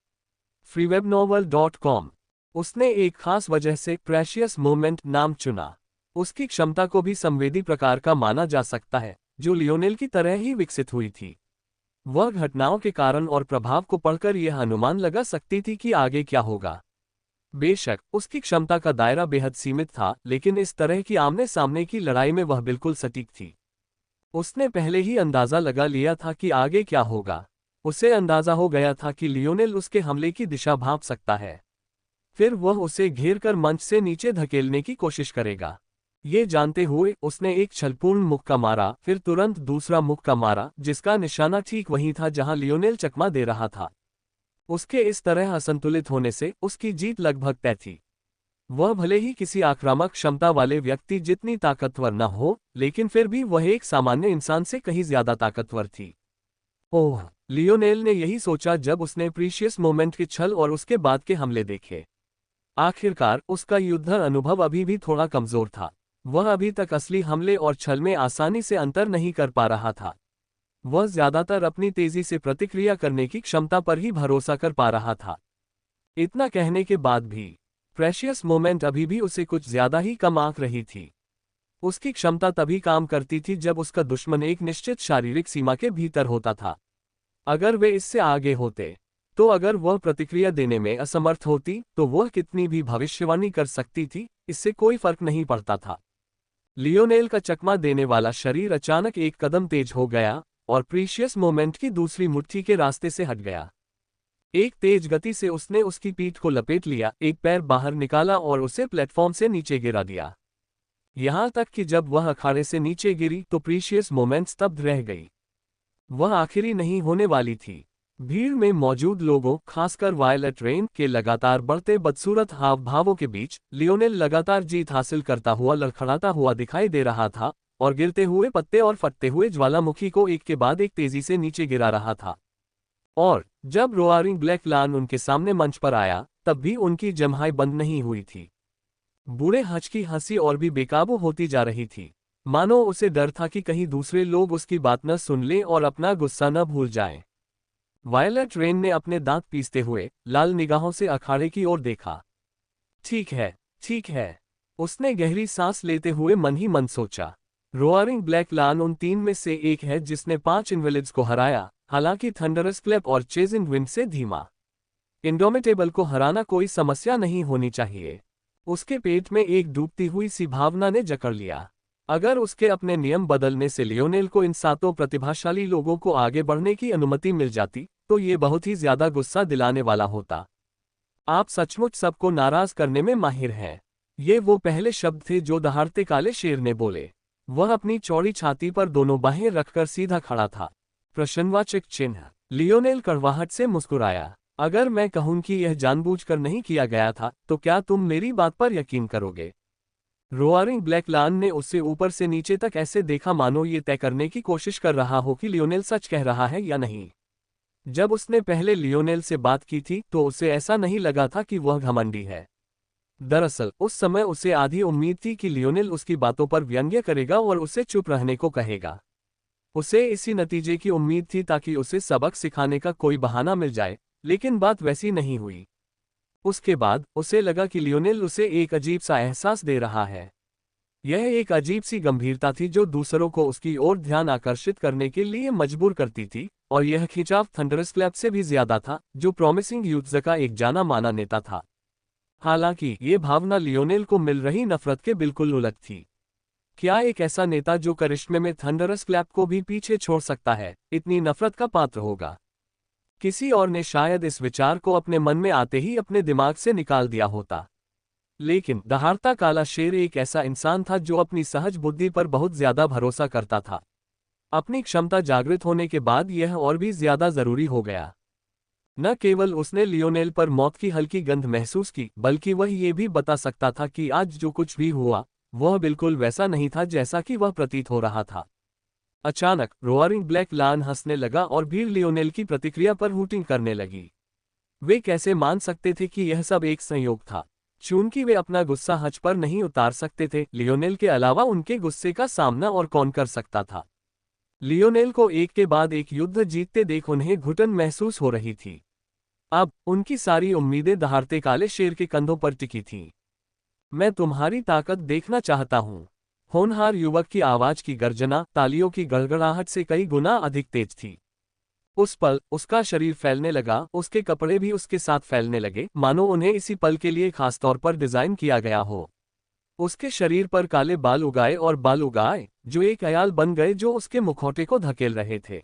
[SPEAKER 1] freewebnovel.com। उसने एक खास वजह से प्रेशियस मोमेंट नाम चुना। उसकी क्षमता को भी संवेदी प्रकार का माना जा सकता है, जो लियोनेल की तरह ही विकसित हुई थी। वह घटनाओं के कारण और प्रभाव को पढ़कर यह अनुमान लगा सकती थी कि आगे क्या होगा। बेशक उसकी क्षमता का दायरा बेहद सीमित था, लेकिन इस तरह की आमने सामने की लड़ाई में वह बिल्कुल सटीक थी। उसने पहले ही अंदाजा लगा लिया था कि आगे क्या होगा। उसे अंदाजा हो गया था कि लियोनेल उसके हमले की दिशा भांप सकता है। फिर वह उसे घेरकर मंच से नीचे धकेलने की कोशिश करेगा। ये जानते हुए उसने एक छलपूर्ण मुक्का मारा, फिर तुरंत दूसरा मुक्का मारा, जिसका निशाना ठीक वहीं था जहां लियोनेल चकमा दे रहा था। उसके इस तरह असंतुलित होने से उसकी जीत लगभग तय थी। वह भले ही किसी आक्रामक क्षमता वाले व्यक्ति जितनी ताकतवर न हो, लेकिन फिर भी वह एक सामान्य इंसान से कहीं ज्यादा ताकतवर थी। ओह, लियोनेल ने यही सोचा जब उसने प्रीशियस मोमेंट के छल और उसके बाद के हमले देखे। आखिरकार उसका युद्ध अनुभव अभी भी थोड़ा कमजोर था। वह अभी तक असली हमले और छल में आसानी से अंतर नहीं कर पा रहा था। वह ज्यादातर अपनी तेजी से प्रतिक्रिया करने की क्षमता पर ही भरोसा कर पा रहा था। इतना कहने के बाद भी प्रेशियस मोमेंट अभी भी उसे कुछ ज्यादा ही कम आंक रही थी। उसकी क्षमता तभी काम करती थी जब उसका दुश्मन एक निश्चित शारीरिक सीमा के भीतर होता था। अगर वे इससे आगे होते, तो अगर वह प्रतिक्रिया देने में असमर्थ होती तो वह कितनी भी भविष्यवाणी कर सकती थी, इससे कोई फर्क नहीं पड़ता था। लियोनेल का चकमा देने वाला शरीर अचानक एक कदम तेज हो गया और प्रीशियस मोमेंट की दूसरी मुट्ठी के रास्ते से हट गया। एक तेज गति से उसने उसकी पीठ को लपेट लिया, एक पैर बाहर निकाला और उसे प्लेटफॉर्म से नीचे गिरा दिया। यहां तक कि जब वह अखाड़े से नीचे गिरी तो प्रीशियस मोमेंट स्तब्ध रह गई। वह आखिरी नहीं होने वाली थी। भीड़ में मौजूद लोगों, खासकर वायलेट रेन के लगातार बढ़ते बदसूरत हाव भावों के बीच लियोनेल लगातार जीत हासिल करता हुआ लड़खड़ाता हुआ दिखाई दे रहा था और गिरते हुए पत्ते और फटते हुए ज्वालामुखी को एक के बाद एक तेजी से नीचे गिरा रहा था। और जब रोआरिंग ब्लैक लान उनके सामने मंच पर आया, तब भी उनकी जम्हाई बंद नहीं हुई थी। बूढ़े हज की हंसी और भी बेकाबू होती जा रही थी, मानो उसे डर था कि कहीं दूसरे लोग उसकी बात न सुन लें और अपना गुस्सा न भूल जाएं। वायलेट रेन ने अपने दांत पीसते हुए लाल निगाहों से अखाड़े की ओर देखा। ठीक है, ठीक है, उसने गहरी सांस लेते हुए मन ही मन सोचा। रोआरिंग ब्लैक लान उन 3 में से एक है जिसने 5 इनवेलिड्स को हराया, हालांकि थंडरस क्लैप और चेजिंग विंड से धीमा। इंडोमिटेबल को हराना कोई समस्या नहीं होनी चाहिए। उसके पेट में एक डूबती हुई सी भावना ने जकड़ लिया। अगर उसके अपने नियम बदलने से लियोनेल को इन 7 प्रतिभाशाली लोगों को आगे बढ़ने की अनुमति मिल जाती, तो ये बहुत ही ज्यादा गुस्सा दिलाने वाला होता। आप सचमुच सबको नाराज करने में माहिर हैं। ये वो पहले शब्द थे जो दहाड़ते काले शेर ने बोले। वह अपनी चौड़ी छाती पर दोनों बाहें रखकर सीधा खड़ा था। प्रश्नवाचक चिन्ह। लियोनेल कड़वाहट से मुस्कुराया। अगर मैं कहूं कि यह जानबूझकर नहीं किया गया था, तो क्या तुम मेरी बात पर यकीन करोगे? रोआरिंग ब्लैक लान ने उसे ऊपर से नीचे तक ऐसे देखा मानो ये तय करने की कोशिश कर रहा हो कि लियोनेल सच कह रहा है या नहीं। जब उसने पहले लियोनेल से बात की थी तो उसे ऐसा नहीं लगा था कि वह घमंडी है। दरअसल उस समय उसे आधी उम्मीद थी कि लियोनेल उसकी बातों पर व्यंग्य करेगा और उसे चुप रहने को कहेगा। उसे इसी नतीजे की उम्मीद थी ताकि उसे सबक सिखाने का कोई बहाना मिल जाए, लेकिन बात वैसी नहीं हुई। उसके बाद उसे लगा कि लियोनेल उसे एक अजीब सा एहसास दे रहा है। यह एक अजीब सी गंभीरता थी जो दूसरों को उसकी ओर ध्यान आकर्षित करने के लिए मजबूर करती थी, और यह खिंचाव थंडरस क्लैप से भी ज्यादा था, जो प्रॉमिसिंग यूथ का एक जाना माना नेता था। हालांकि ये भावना लियोनेल को मिल रही नफरत के बिल्कुल उलट थी। क्या एक ऐसा नेता जो करिश्मे में थंडरस क्लैप को भी पीछे छोड़ सकता है, इतनी नफरत का पात्र होगा? किसी और ने शायद इस विचार को अपने मन में आते ही अपने दिमाग से निकाल दिया होता। लेकिन दहाड़ता काला शेर एक ऐसा इंसान था जो अपनी सहज बुद्धि पर बहुत ज्यादा भरोसा करता था। अपनी क्षमता जागृत होने के बाद यह और भी ज्यादा जरूरी हो गया। न केवल उसने लियोनेल पर मौत की हल्की गंध महसूस की, बल्कि वह ये भी बता सकता था कि आज जो कुछ भी हुआ वह बिल्कुल वैसा नहीं था जैसा कि वह प्रतीत हो रहा था। अचानक रोआरिंग ब्लैक लान हंसने लगा और भीड़ लियोनेल की प्रतिक्रिया पर हूटिंग करने लगी। वे कैसे मान सकते थे कि यह सब एक संयोग था? चूंकि वे अपना गुस्सा हज पर नहीं उतार सकते थे, लियोनेल के अलावा उनके गुस्से का सामना और कौन कर सकता था? लियोनेल को एक के बाद एक युद्ध जीतते देख उन्हें घुटन महसूस हो रही थी। अब उनकी सारी उम्मीदें दहाड़ते काले शेर के कंधों पर टिकी थीं। मैं तुम्हारी ताकत देखना चाहता हूं। होनहार युवक की आवाज की गर्जना तालियों की गड़गड़ाहट से कई गुना अधिक तेज थी। उस पल उसका शरीर फैलने लगा, उसके कपड़े भी उसके साथ फैलने लगे, मानो उन्हें इसी पल के लिए खासतौर पर डिजाइन किया गया हो। उसके शरीर पर काले बाल उगाए और बाल उगाए, जो एक अयाल बन गए जो उसके मुखौटे को धकेल रहे थे।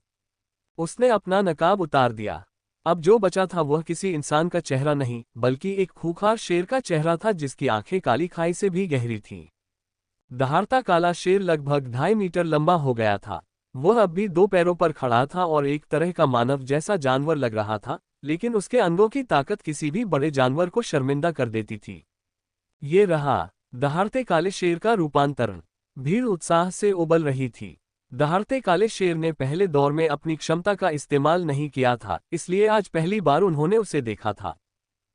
[SPEAKER 1] उसने अपना नकाब उतार दिया। अब जो बचा था वह किसी इंसान का चेहरा नहीं, बल्कि एक खूंखार शेर का चेहरा था जिसकी आंखें काली खाई से भी गहरी थीं। दहाड़ता काला शेर लगभग 2.5 मीटर लंबा हो गया था। वह अब भी 2 पैरों पर खड़ा था और एक तरह का मानव जैसा जानवर लग रहा था, लेकिन उसके अंगों की ताकत किसी भी बड़े जानवर को शर्मिंदा कर देती थी। ये रहा दहाड़ते काले शेर का रूपांतरण। भीड़ उत्साह से उबल रही थी। दहाड़ते काले शेर ने पहले दौर में अपनी क्षमता का इस्तेमाल नहीं किया था, इसलिए आज पहली बार उन्होंने उसे देखा था।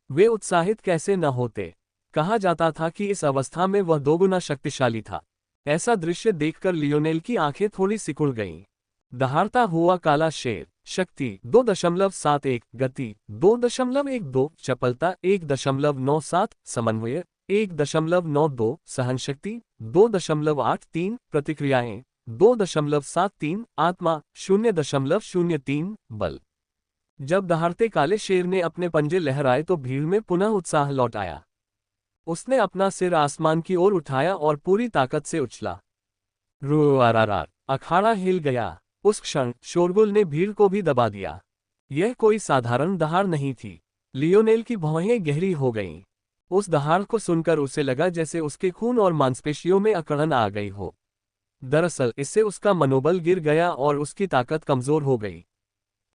[SPEAKER 1] वे उत्साहित कैसे न होते? कहा जाता था कि इस अवस्था में वह 2 गुना शक्तिशाली था। ऐसा दृश्य देखकर लियोनेल की आंखें थोड़ी सिकुड़ गईं। दहाड़ता हुआ काला शेर शक्ति 2.71, गति 2.12, चपलता 1.97, समन्वय 1.92, सहनशक्ति 2.83, प्रतिक्रियाएं 2.73, आत्मा 0.03, बल। जब दहाड़ते काले शेर ने अपने पंजे लहराए तो भीड़ में पुनः उत्साह लौट आया। उसने अपना सिर आसमान की ओर उठाया और पूरी ताकत से उछला। रुआरारार, अखाड़ा हिल गया। उस क्षण शोरगुल ने भीड़ को भी दबा दिया। यह कोई साधारण दहाड़ नहीं थी। लियोनेल की भौहें गहरी हो गईं। उस दहाड़ को सुनकर उसे लगा जैसे उसके खून और मांसपेशियों में अकड़न आ गई हो। दरअसल इससे उसका मनोबल गिर गया और उसकी ताकत कमजोर हो गई।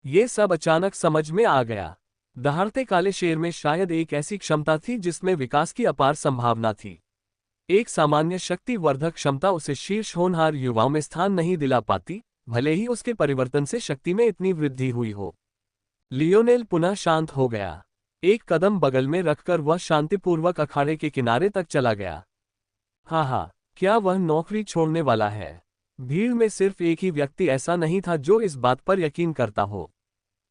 [SPEAKER 1] ये सब अचानक समझ में आ गया। दहाड़ते काले शेर में शायद एक ऐसी क्षमता थी जिसमें विकास की अपार संभावना थी। एक सामान्य शक्तिवर्धक क्षमता उसे शीर्ष होनहार युवाओं में स्थान नहीं दिला पाती, भले ही उसके परिवर्तन से शक्ति में इतनी वृद्धि हुई हो। लियोनेल पुनः शांत हो गया। एक कदम बगल में रखकर वह शांतिपूर्वक अखाड़े के किनारे तक चला गया। हाँ, क्या वह नौकरी छोड़ने वाला है? भीड़ में सिर्फ एक ही व्यक्ति ऐसा नहीं था जो इस बात पर यकीन करता हो।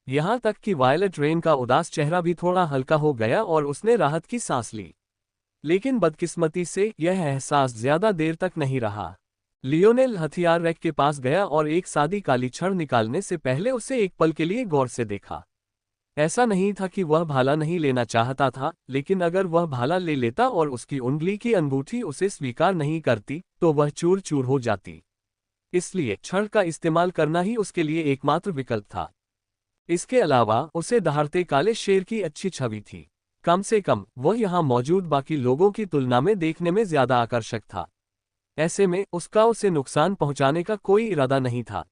[SPEAKER 1] यहां तक कि वायलेट रेन का उदास चेहरा भी थोड़ा हल्का हो गया और उसने राहत की सांस ली। लेकिन बदकिस्मती से यह एहसास ज्यादा देर तक नहीं रहा। लियोनेल हथियार रैक के पास गया और एक सादी काली छड़ निकालने से पहले उसे एक पल के लिए गौर से देखा। ऐसा नहीं था कि वह भाला नहीं लेना चाहता था, लेकिन अगर वह भाला ले लेता और उसकी उंगली की अंगूठी उसे स्वीकार नहीं करती, तो वह चूर चूर हो जाती। इसलिए छड़ का इस्तेमाल करना ही उसके लिए एकमात्र विकल्प था। इसके अलावा उसे दहाड़ते काले शेर की अच्छी छवि थी। कम से कम वह यहाँ मौजूद बाकी लोगों की तुलना में देखने में ज्यादा आकर्षक था। ऐसे में उसका उसे नुकसान पहुंचाने का कोई इरादा नहीं था।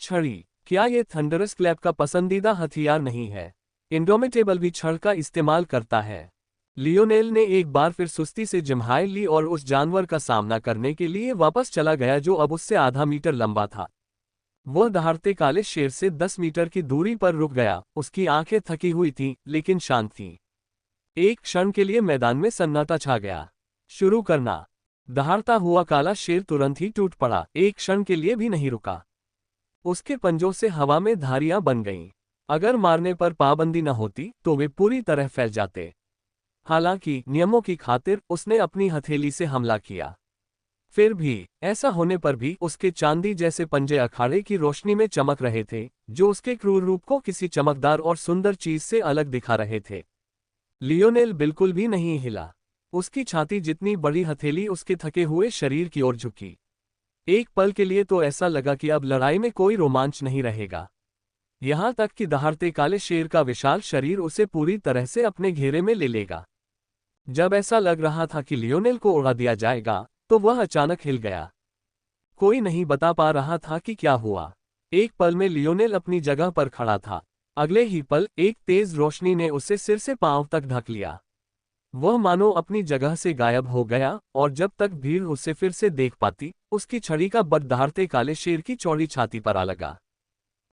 [SPEAKER 1] छड़ी, क्या ये थंडरस क्लैप का पसंदीदा हथियार नहीं है? इंडोमिटेबल भी छड़ का इस्तेमाल करता है। लियोनेल ने एक बार फिर सुस्ती से जम्हाई ली और उस जानवर का सामना करने के लिए वापस चला गया जो अब उससे आधा मीटर लंबा था। वह दहाड़ते काले शेर से 10 मीटर की दूरी पर रुक गया। उसकी आंखें थकी हुई थीं, लेकिन शांत थीं। एक क्षण के लिए मैदान में सन्नाटा छा गया। शुरू करना। दहाड़ता हुआ काला शेर तुरंत ही टूट पड़ा, एक क्षण के लिए भी नहीं रुका। उसके पंजों से हवा में धारियां बन गईं। अगर मारने पर पाबंदी न होती तो वे पूरी तरह फैल जाते। हालांकि नियमों की खातिर उसने अपनी हथेली से हमला किया। फिर भी ऐसा होने पर भी उसके चांदी जैसे पंजे अखाड़े की रोशनी में चमक रहे थे, जो उसके क्रूर रूप को किसी चमकदार और सुंदर चीज से अलग दिखा रहे थे। लियोनेल बिल्कुल भी नहीं हिला। उसकी छाती जितनी बड़ी हथेली उसके थके हुए शरीर की ओर झुकी। एक पल के लिए तो ऐसा लगा कि अब लड़ाई में कोई रोमांच नहीं रहेगा। यहां तक कि दहाड़ते काले शेर का विशाल शरीर उसे पूरी तरह से अपने घेरे में ले लेगा। जब ऐसा लग रहा था कि लियोनेल को उड़ा दिया जाएगा, तो वह अचानक हिल गया। कोई नहीं बता पा रहा था कि क्या हुआ। एक पल में लियोनेल अपनी जगह पर खड़ा था। अगले ही पल एक तेज रोशनी ने उसे सिर से पांव तक ढक लिया। वह मानो अपनी जगह से गायब हो गया और जब तक भीड़ उसे फिर से देख पाती, उसकी छड़ी का बट दहाड़ते काले शेर की चौड़ी छाती पर आ लगा।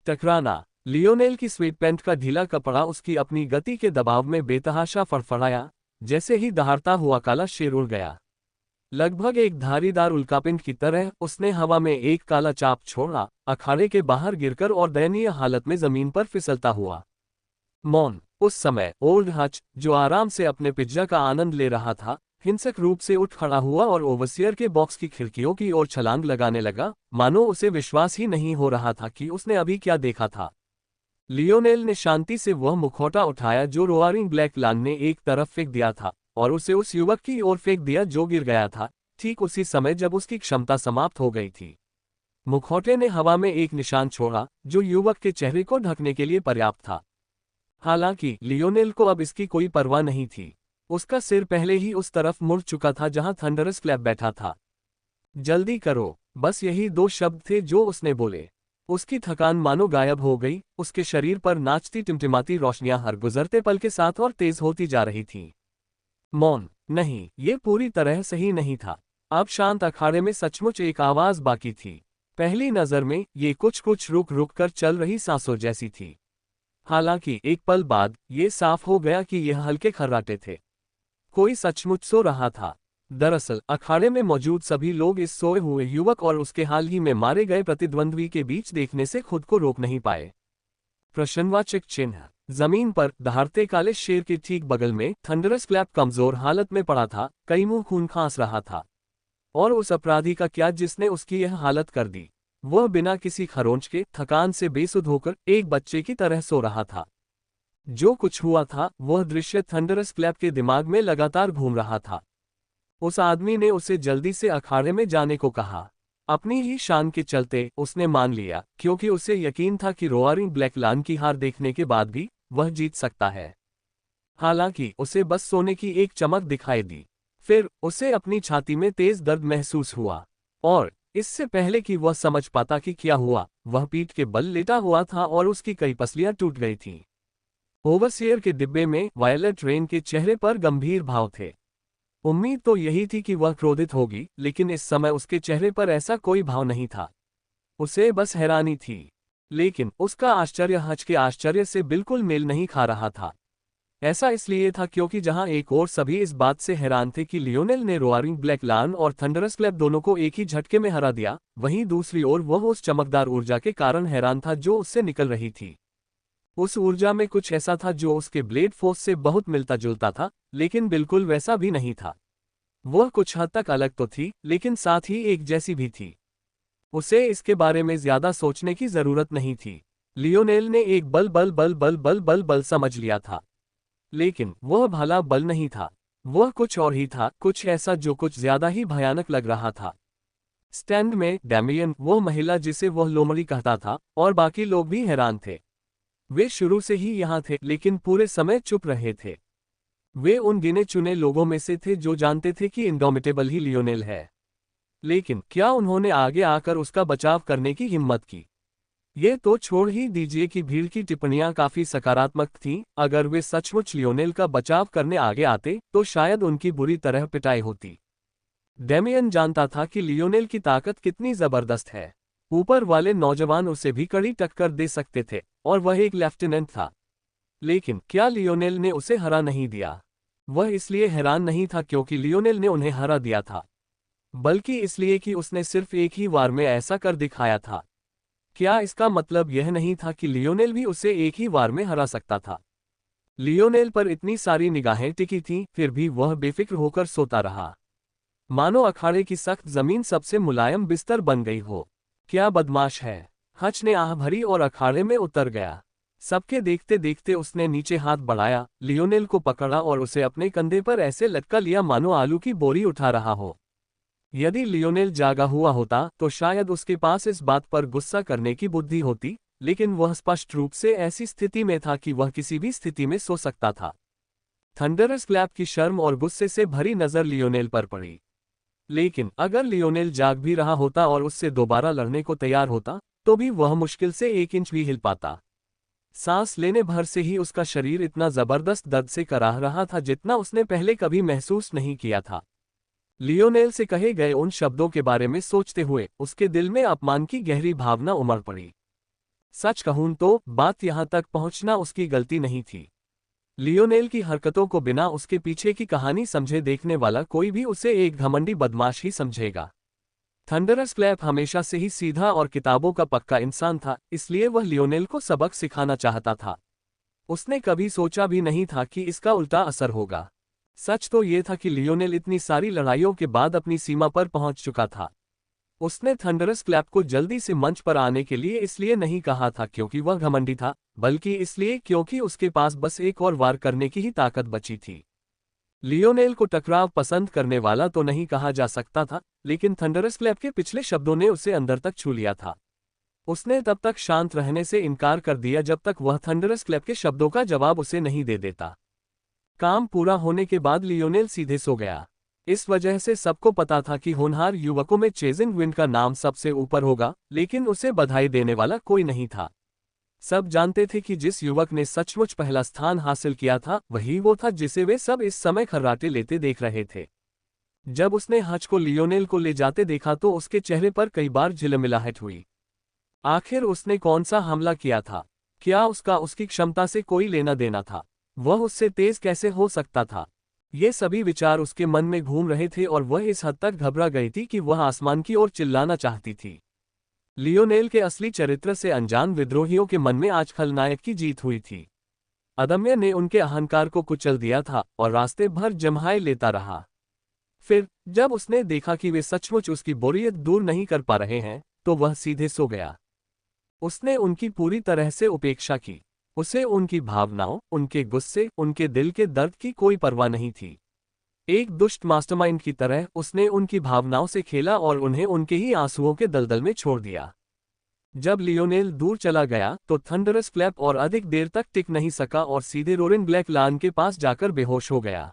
[SPEAKER 1] टकराना। लियोनेल की स्वेट पैंट का ढीला कपड़ा उसकी अपनी गति के दबाव में बेतहाशा फड़फड़ाया। जैसे ही दहाड़ता हुआ काला शेर उड़ गया, लगभग एक धारीदार उल्कापिंड की तरह उसने हवा में एक काला चाप छोड़ा, अखाड़े के बाहर गिरकर और दयनीय हालत में जमीन पर फिसलता हुआ। मौन। उस समय ओल्ड हच, जो आराम से अपने पिज्जा का आनंद ले रहा था, हिंसक रूप से उठ खड़ा हुआ और ओवरसियर के बॉक्स की खिड़कियों की ओर छलांग लगाने लगा, मानो उसे विश्वास ही नहीं हो रहा था कि उसने अभी क्या देखा था। लियोनेल ने शांति से वह मुखौटा उठाया जो रोआरिंग ब्लैक लान ने एक तरफ फेंक दिया था, और उसे उस युवक की ओर फेंक दिया जो गिर गया था, ठीक उसी समय जब उसकी क्षमता समाप्त हो गई थी। मुखौटे ने हवा में एक निशान छोड़ा जो युवक के चेहरे को ढकने के लिए पर्याप्त था। हालांकि लियोनेल को अब इसकी कोई परवाह नहीं थी। उसका सिर पहले ही उस तरफ मुड़ चुका था जहां थंडरस क्लैप बैठा था। जल्दी करो, बस यही दो शब्द थे जो उसने बोले। उसकी थकान मानो गायब हो गई। उसके शरीर पर नाचती टिमटिमाती रोशनियां हर गुजरते पल के साथ और तेज होती जा रही थीं। मौन। नहीं, ये पूरी तरह सही नहीं था। अब शांत अखाड़े में सचमुच एक आवाज बाकी थी। पहली नजर में ये कुछ रुक रुक कर चल रही सांसों जैसी थी। हालांकि एक पल बाद ये साफ हो गया कि यह हल्के खर्राटे थे। कोई सचमुच सो रहा था। दरअसल अखाड़े में मौजूद सभी लोग इस सोए हुए युवक और उसके हाल ही में मारे गए प्रतिद्वंद्वी के बीच देखने से खुद को रोक नहीं पाए। प्रश्नवाचक चिन्ह। जमीन पर दहाड़ते काले शेर के ठीक बगल में थंडरस क्लैप कमजोर हालत में पड़ा था, कई मुंह खून खांस रहा था। और उस अपराधी का क्या जिसने उसकी यह हालत कर दी। वह बिना किसी खरोंच के थकान से बेसुध होकर एक बच्चे की तरह सो रहा था। जो कुछ हुआ था वह दृश्य थंडरस क्लैप के दिमाग में लगातार घूम रहा था। उस आदमी ने उसे जल्दी से अखाड़े में जाने को कहा। अपनी ही शान के चलते उसने मान लिया, क्योंकि उसे यकीन था कि रोआरिंग ब्लैक लान की हार देखने के बाद भी वह जीत सकता है। हालांकि उसे बस सोने की एक चमक दिखाई दी। फिर उसे अपनी छाती में तेज दर्द महसूस हुआ, और इससे पहले कि वह समझ पाता कि क्या हुआ, वह पीठ के बल लेटा हुआ था और उसकी कई पसलियां टूट गई थीं। ओवरसियर के डिब्बे में वायलेट रेन के चेहरे पर गंभीर भाव थे। उम्मीद तो यही थी कि वह क्रोधित होगी, लेकिन इस समय उसके चेहरे पर ऐसा कोई भाव नहीं था। उसे बस हैरानी थी। लेकिन उसका आश्चर्य हज के आश्चर्य से बिल्कुल मेल नहीं खा रहा था। ऐसा इसलिए था क्योंकि जहां एक ओर सभी इस बात से हैरान थे कि लियोनेल ने रोआरिंग ब्लैक लान और थंडरस क्लैप दोनों को एक ही झटके में हरा दिया, वहीं दूसरी ओर वह उस चमकदार ऊर्जा के कारण हैरान था जो उससे निकल रही थी। उस ऊर्जा में कुछ ऐसा था जो उसके ब्लेड फोर्स से बहुत मिलता जुलता था, लेकिन बिल्कुल वैसा भी नहीं था। वह कुछ हद तक अलग तो थी, लेकिन साथ ही एक जैसी भी थी। उसे इसके बारे में ज्यादा सोचने की जरूरत नहीं थी। लियोनेल ने एक बल बल बल बल बल बल बल समझ लिया था, लेकिन वह भला बल नहीं था। वह कुछ और ही था, कुछ ऐसा जो कुछ ज्यादा ही भयानक लग रहा था। स्टैंड में डैमियन, वो महिला जिसे वह लोमड़ी कहता था, और बाकी लोग भी हैरान थे। वे शुरू से ही यहाँ थे, लेकिन पूरे समय चुप रहे थे। वे उन गिने चुने लोगों में से थे जो जानते थे कि इंडोमिटेबल ही लियोनेल है। लेकिन क्या उन्होंने आगे आकर उसका बचाव करने की हिम्मत की? ये तो छोड़ ही दीजिए कि भीड़ की टिप्पणियां काफी सकारात्मक थीं। अगर वे सचमुच लियोनेल का बचाव करने आगे आते तो शायद उनकी बुरी तरह पिटाई होती। डेमियन जानता था कि लियोनेल की ताकत कितनी जबरदस्त है। ऊपर वाले नौजवान उसे भी कड़ी टक्कर दे सकते थे, और वह एक लेफ्टिनेंट था। लेकिन क्या लियोनेल ने उसे हरा नहीं दिया? वह इसलिए हैरान नहीं था क्योंकि लियोनेल ने उन्हें हरा दिया था, बल्कि इसलिए कि उसने सिर्फ एक ही वार में ऐसा कर दिखाया था। क्या इसका मतलब यह नहीं था कि लियोनेल भी उसे एक ही वार में हरा सकता था? लियोनेल पर इतनी सारी निगाहें टिकी थीं, फिर भी वह बेफिक्र होकर सोता रहा, मानो अखाड़े की सख्त जमीन सबसे मुलायम बिस्तर बन गई हो। क्या बदमाश है! हच ने आह भरी और अखाड़े में उतर गया। सबके देखते देखते उसने नीचे हाथ बढ़ाया, लियोनेल को पकड़ा और उसे अपने कंधे पर ऐसे लटका लिया मानो आलू की बोरी उठा रहा हो। यदि लियोनेल जागा हुआ होता तो शायद उसके पास इस बात पर गुस्सा करने की बुद्धि होती, लेकिन वह स्पष्ट रूप से ऐसी स्थिति में था कि वह किसी भी स्थिति में सो सकता था। थंडरस क्लैप की शर्म और गुस्से से भरी नजर लियोनेल पर पड़ी। लेकिन अगर लियोनेल जाग भी रहा होता और उससे दोबारा लड़ने को तैयार होता, तो भी वह मुश्किल से 1 इंच भी हिल पाता। सांस लेने भर से ही उसका शरीर इतना जबरदस्त दर्द से कराह रहा था जितना उसने पहले कभी महसूस नहीं किया था। लियोनेल से कहे गए उन शब्दों के बारे में सोचते हुए उसके दिल में अपमान की गहरी भावना उमड़ पड़ी। सच कहूं तो बात यहां तक पहुंचना उसकी गलती नहीं थी। लियोनेल की हरकतों को बिना उसके पीछे की कहानी समझे देखने वाला कोई भी उसे एक घमंडी बदमाश ही समझेगा। थंडरस क्लैप हमेशा से ही सीधा और किताबों का पक्का इंसान था, इसलिए वह लियोनेल को सबक सिखाना चाहता था। उसने कभी सोचा भी नहीं था कि इसका उल्टा असर होगा। सच तो ये था कि लियोनेल इतनी सारी लड़ाइयों के बाद अपनी सीमा पर पहुंच चुका था। उसने थंडरस क्लैप को जल्दी से मंच पर आने के लिए इसलिए नहीं कहा था क्योंकि वह घमंडी था, बल्कि इसलिए क्योंकि उसके पास बस एक और वार करने की ही ताकत बची थी। लियोनेल को टकराव पसंद करने वाला तो नहीं कहा जा सकता था, लेकिन थंडरस क्लैप के पिछले शब्दों ने उसे अंदर तक छू लिया था। उसने तब तक शांत रहने से इनकार कर दिया जब तक वह थंडरस क्लैप के शब्दों का जवाब उसे नहीं दे देता। काम पूरा होने के बाद लियोनेल सीधे सो गया। इस वजह से सबको पता था कि होनहार युवकों में चेजिंग विंड का नाम सबसे ऊपर होगा, लेकिन उसे बधाई देने वाला कोई नहीं था। सब जानते थे कि जिस युवक ने सचमुच पहला स्थान हासिल किया था वही वो था जिसे वे सब इस समय खर्राटे लेते देख रहे थे। जब उसने हच को लियोनेल को ले जाते देखा तो उसके चेहरे पर कई बार झिलमिलाहट हुई। आखिर उसने कौन सा हमला किया था? क्या उसका उसकी क्षमता से कोई लेना देना था? वह उससे तेज कैसे हो सकता था? ये सभी विचार उसके मन में घूम रहे थे और वह इस हद तक घबरा गई थी कि वह आसमान की ओर चिल्लाना चाहती थी। लियोनेल के असली चरित्र से अनजान विद्रोहियों के मन में आज खलनायक की जीत हुई थी। अदम्य ने उनके अहंकार को कुचल दिया था और रास्ते भर जम्हाई लेता रहा। फिर जब उसने देखा कि वे सचमुच उसकी बोरियत दूर नहीं कर पा रहे हैं, तो वह सीधे सो गया। उसने उनकी पूरी तरह से उपेक्षा की। उसे उनकी भावनाओं, उनके गुस्से, उनके दिल के दर्द की कोई परवाह नहीं थी। एक दुष्ट मास्टरमाइंड की तरह उसने उनकी भावनाओं से खेला और उन्हें उनके ही आंसुओं के दलदल में छोड़ दिया। जब लियोनेल दूर चला गया तो थंडरस क्लैप और अधिक देर तक टिक नहीं सका और सीधे रोरेन ब्लैक लान के पास जाकर बेहोश हो गया।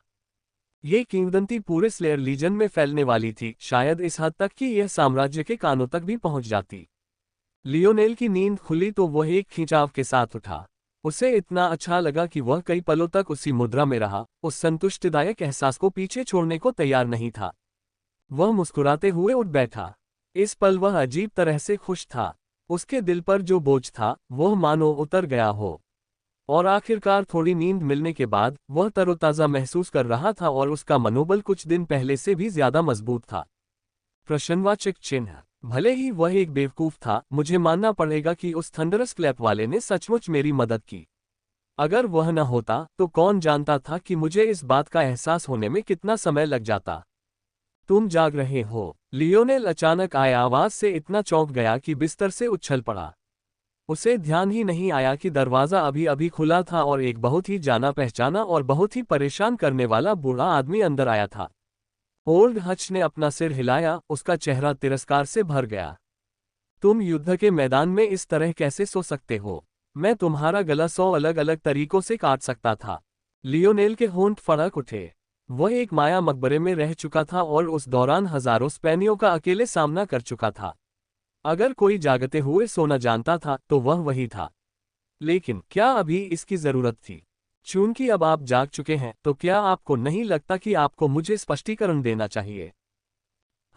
[SPEAKER 1] ये किंवदंती पूरे स्लेयर लीजन में फैलने वाली थी, शायद इस हद तक कि यह साम्राज्य के कानों तक भी पहुंच जाती। लियोनेल की नींद खुली तो वह एक खिंचाव के साथ उठा। उसे इतना अच्छा लगा कि वह कई पलों तक उसी मुद्रा में रहा, उस संतुष्टिदायक एहसास को पीछे छोड़ने को तैयार नहीं था। वह मुस्कुराते हुए उठ बैठा। इस पल वह अजीब तरह से खुश था। उसके दिल पर जो बोझ था वह मानो उतर गया हो। और आखिरकार थोड़ी नींद मिलने के बाद वह तरोताज़ा महसूस कर रहा था और उसका मनोबल कुछ दिन पहले से भी ज्यादा मजबूत था। प्रश्नवाचक चिन्ह। भले ही वह एक बेवकूफ था, मुझे मानना पड़ेगा कि उस थंडरस क्लैप वाले ने सचमुच मेरी मदद की। अगर वह न होता तो कौन जानता था कि मुझे इस बात का एहसास होने में कितना समय लग जाता। तुम जाग रहे हो। लियोनेल अचानक आए आवाज से इतना चौंक गया कि बिस्तर से उछल पड़ा। उसे ध्यान ही नहीं आया कि दरवाजा अभी अभी खुला था और एक बहुत ही जाना पहचाना और बहुत ही परेशान करने वाला बूढ़ा आदमी अंदर आया था। ओल्ड हच ने अपना सिर हिलाया, उसका चेहरा तिरस्कार से भर गया। तुम युद्ध के मैदान में इस तरह कैसे सो सकते हो? मैं तुम्हारा गला 100 अलग अलग तरीकों से काट सकता था। लियोनेल के होंठ फड़क उठे। वह एक माया मकबरे में रह चुका था और उस दौरान हजारों स्पेनियों का अकेले सामना कर चुका था। अगर कोई जागते हुए सोना जानता था तो वह वही था। लेकिन क्या अभी इसकी जरूरत थी? चूंकि अब आप जाग चुके हैं तो क्या आपको नहीं लगता कि आपको मुझे स्पष्टीकरण देना चाहिए?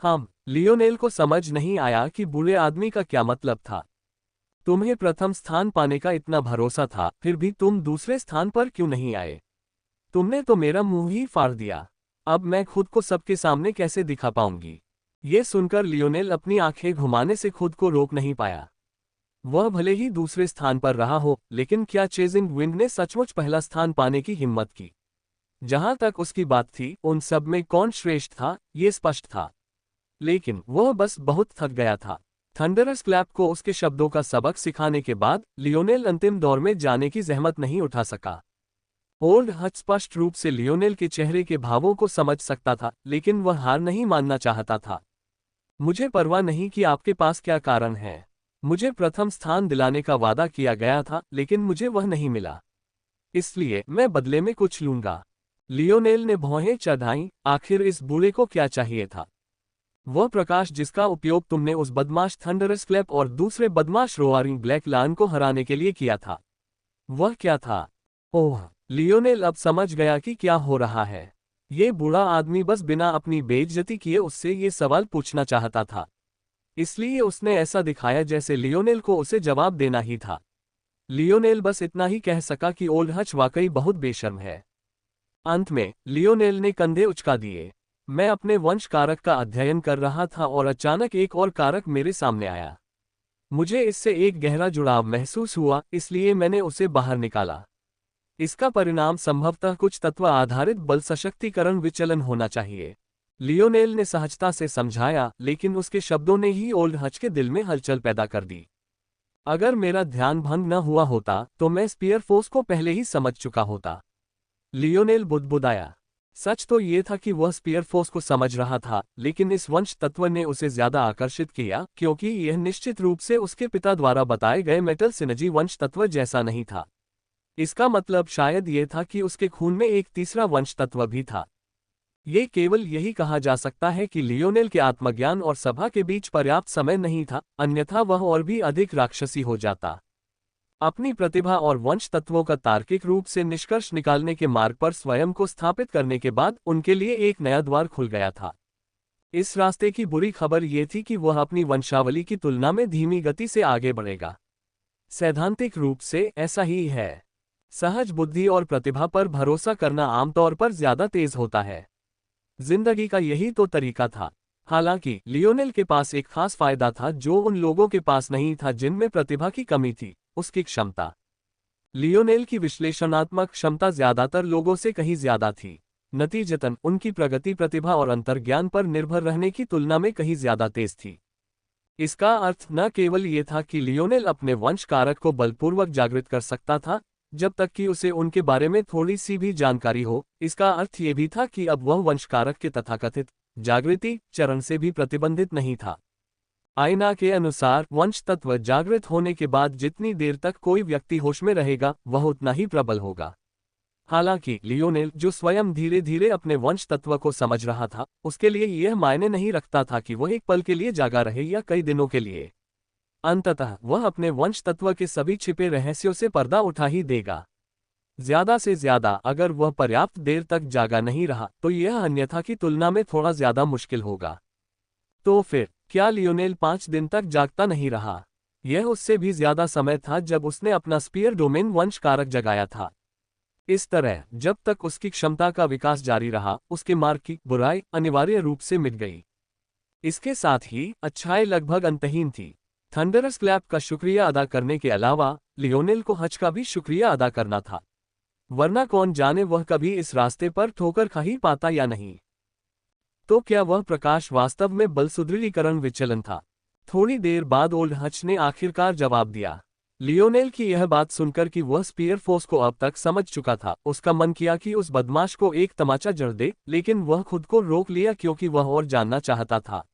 [SPEAKER 1] लियोनेल को समझ नहीं आया कि बूढ़े आदमी का क्या मतलब था। तुम्हें प्रथम स्थान पाने का इतना भरोसा था, फिर भी तुम दूसरे स्थान पर क्यों नहीं आए? तुमने तो मेरा मुंह ही फाड़ दिया। अब मैं खुद को सबके सामने कैसे दिखा पाऊंगी? ये सुनकर लियोनेल अपनी आंखें घुमाने से खुद को रोक नहीं पाया। वह भले ही दूसरे स्थान पर रहा हो, लेकिन क्या चेजिंग विंड ने सचमुच पहला स्थान पाने की हिम्मत की? जहां तक उसकी बात थी, उन सब में कौन श्रेष्ठ था, ये स्पष्ट था। लेकिन वह बस बहुत थक गया था। थंडरस क्लैप को उसके शब्दों का सबक सिखाने के बाद लियोनेल अंतिम दौर में जाने की जहमत नहीं उठा सका। ओल्ड हच स्पष्ट रूप से लियोनेल के चेहरे के भावों को समझ सकता था, लेकिन वह हार नहीं मानना चाहता था। मुझे परवाह नहीं कि आपके पास क्या कारण है। मुझे प्रथम स्थान दिलाने का वादा किया गया था, लेकिन मुझे वह नहीं मिला। इसलिए मैं बदले में कुछ लूंगा। लियोनेल ने भौहें चढ़ाईं। आखिर इस बूढ़े को क्या चाहिए था? वह प्रकाश जिसका उपयोग तुमने उस बदमाश थंडरस क्लैप और दूसरे बदमाश रोआरिंग ब्लैक लान को हराने के लिए किया था, वह क्या था? ओह, लियोनेल अब समझ गया कि क्या हो रहा है। ये बूढ़ा आदमी बस बिना अपनी बेइज्जती किए उससे ये सवाल पूछना चाहता था। इसलिए उसने ऐसा दिखाया जैसे लियोनेल को उसे जवाब देना ही था। लियोनेल बस इतना ही कह सका कि ओल्ड हच वाकई बहुत बेशर्म है। अंत में लियोनेल ने कंधे उचका दिए। मैं अपने वंश कारक का अध्ययन कर रहा था और अचानक एक और कारक मेरे सामने आया। मुझे इससे एक गहरा जुड़ाव महसूस हुआ, इसलिए मैंने उसे बाहर निकाला। इसका परिणाम संभवतः कुछ तत्व आधारित बल सशक्तिकरण विचलन होना चाहिए। लियोनेल ने सहजता से समझाया, लेकिन उसके शब्दों ने ही ओल्ड हच के दिल में हलचल पैदा कर दी। अगर मेरा ध्यान भंग न हुआ होता तो मैं स्पीयर फोर्स को पहले ही समझ चुका होता। लियोनेल बुदबुदाया। सच तो ये था कि वह स्पीयर फोर्स को समझ रहा था, लेकिन इस वंश तत्व ने उसे ज्यादा आकर्षित किया क्योंकि यह निश्चित रूप से उसके पिता द्वारा बताए गए मेटल सिनर्जी वंश तत्व जैसा नहीं था। इसका मतलब शायद यह था कि उसके खून में एक तीसरा वंश तत्व भी था। ये केवल यही कहा जा सकता है कि लियोनेल के आत्मज्ञान और सभा के बीच पर्याप्त समय नहीं था, अन्यथा वह और भी अधिक राक्षसी हो जाता। अपनी प्रतिभा और वंश तत्वों का तार्किक रूप से निष्कर्ष निकालने के मार्ग पर स्वयं को स्थापित करने के बाद उनके लिए एक नया द्वार खुल गया था। इस रास्ते की बुरी खबर यह थी कि वह अपनी वंशावली की तुलना में धीमी गति से आगे बढ़ेगा। सैद्धांतिक रूप से ऐसा ही है। सहज बुद्धि और प्रतिभा पर भरोसा करना आमतौर पर ज्यादा तेज होता है। जिंदगी का यही तो तरीका था। हालांकि लियोनेल के पास एक खास फायदा था जो उन लोगों के पास नहीं था जिनमें प्रतिभा की कमी थी, उसकी क्षमता। लियोनेल की विश्लेषणात्मक क्षमता ज्यादातर लोगों से कहीं ज्यादा थी। नतीजतन उनकी प्रगति प्रतिभा और अंतर्ज्ञान पर निर्भर रहने की तुलना में कहीं ज्यादा तेज थी। इसका अर्थ न केवल ये था कि लियोनेल अपने वंश कारक को बलपूर्वक जागृत कर सकता था, जब तक कि उसे उनके बारे में थोड़ी सी भी जानकारी हो, इसका अर्थ ये भी था कि अब वह वंश कारक के तथाकथित जागृति चरण से भी प्रतिबंधित नहीं था। आयना के अनुसार वंश तत्व जागृत होने के बाद जितनी देर तक कोई व्यक्ति होश में रहेगा वह उतना ही प्रबल होगा। हालांकि लियोनेल, जो स्वयं धीरे धीरे अपने वंश तत्व को समझ रहा था, उसके लिए यह मायने नहीं रखता था कि वह एक पल के लिए जागा रहे या कई दिनों के लिए। अंततः वह अपने वंश तत्व के सभी छिपे रहस्यों से पर्दा उठा ही देगा। ज्यादा से ज्यादा अगर वह पर्याप्त देर तक जागा नहीं रहा तो यह अन्यथा की तुलना में थोड़ा ज्यादा मुश्किल होगा। तो फिर क्या लियोनेल 5 दिन तक जागता नहीं रहा? यह उससे भी ज्यादा समय था जब उसने अपना स्पीयर डोमेन वंश कारक जगाया था। इस तरह जब तक उसकी क्षमता का विकास जारी रहा, उसके मार्ग की बुराई अनिवार्य रूप से मिट गई। इसके साथ ही अच्छाई लगभग अंतहीन थी। थंडरस क्लैप का शुक्रिया अदा करने के अलावा लियोनेल को हज का भी शुक्रिया अदा करना था, वरना कौन जाने वह कभी इस रास्ते पर ठोकर खा ही पाता या नहीं। तो क्या वह प्रकाश वास्तव में बल सुदृढ़ीकरण विचलन था? थोड़ी देर बाद ओल्ड हच ने आखिरकार जवाब दिया। लियोनेल की यह बात सुनकर कि वह स्पीयर फोर्स को अब तक समझ चुका था, उसका मन किया कि उस बदमाश को एक तमाचा जड़ दे, लेकिन वह खुद को रोक लिया क्योंकि वह और जानना चाहता था।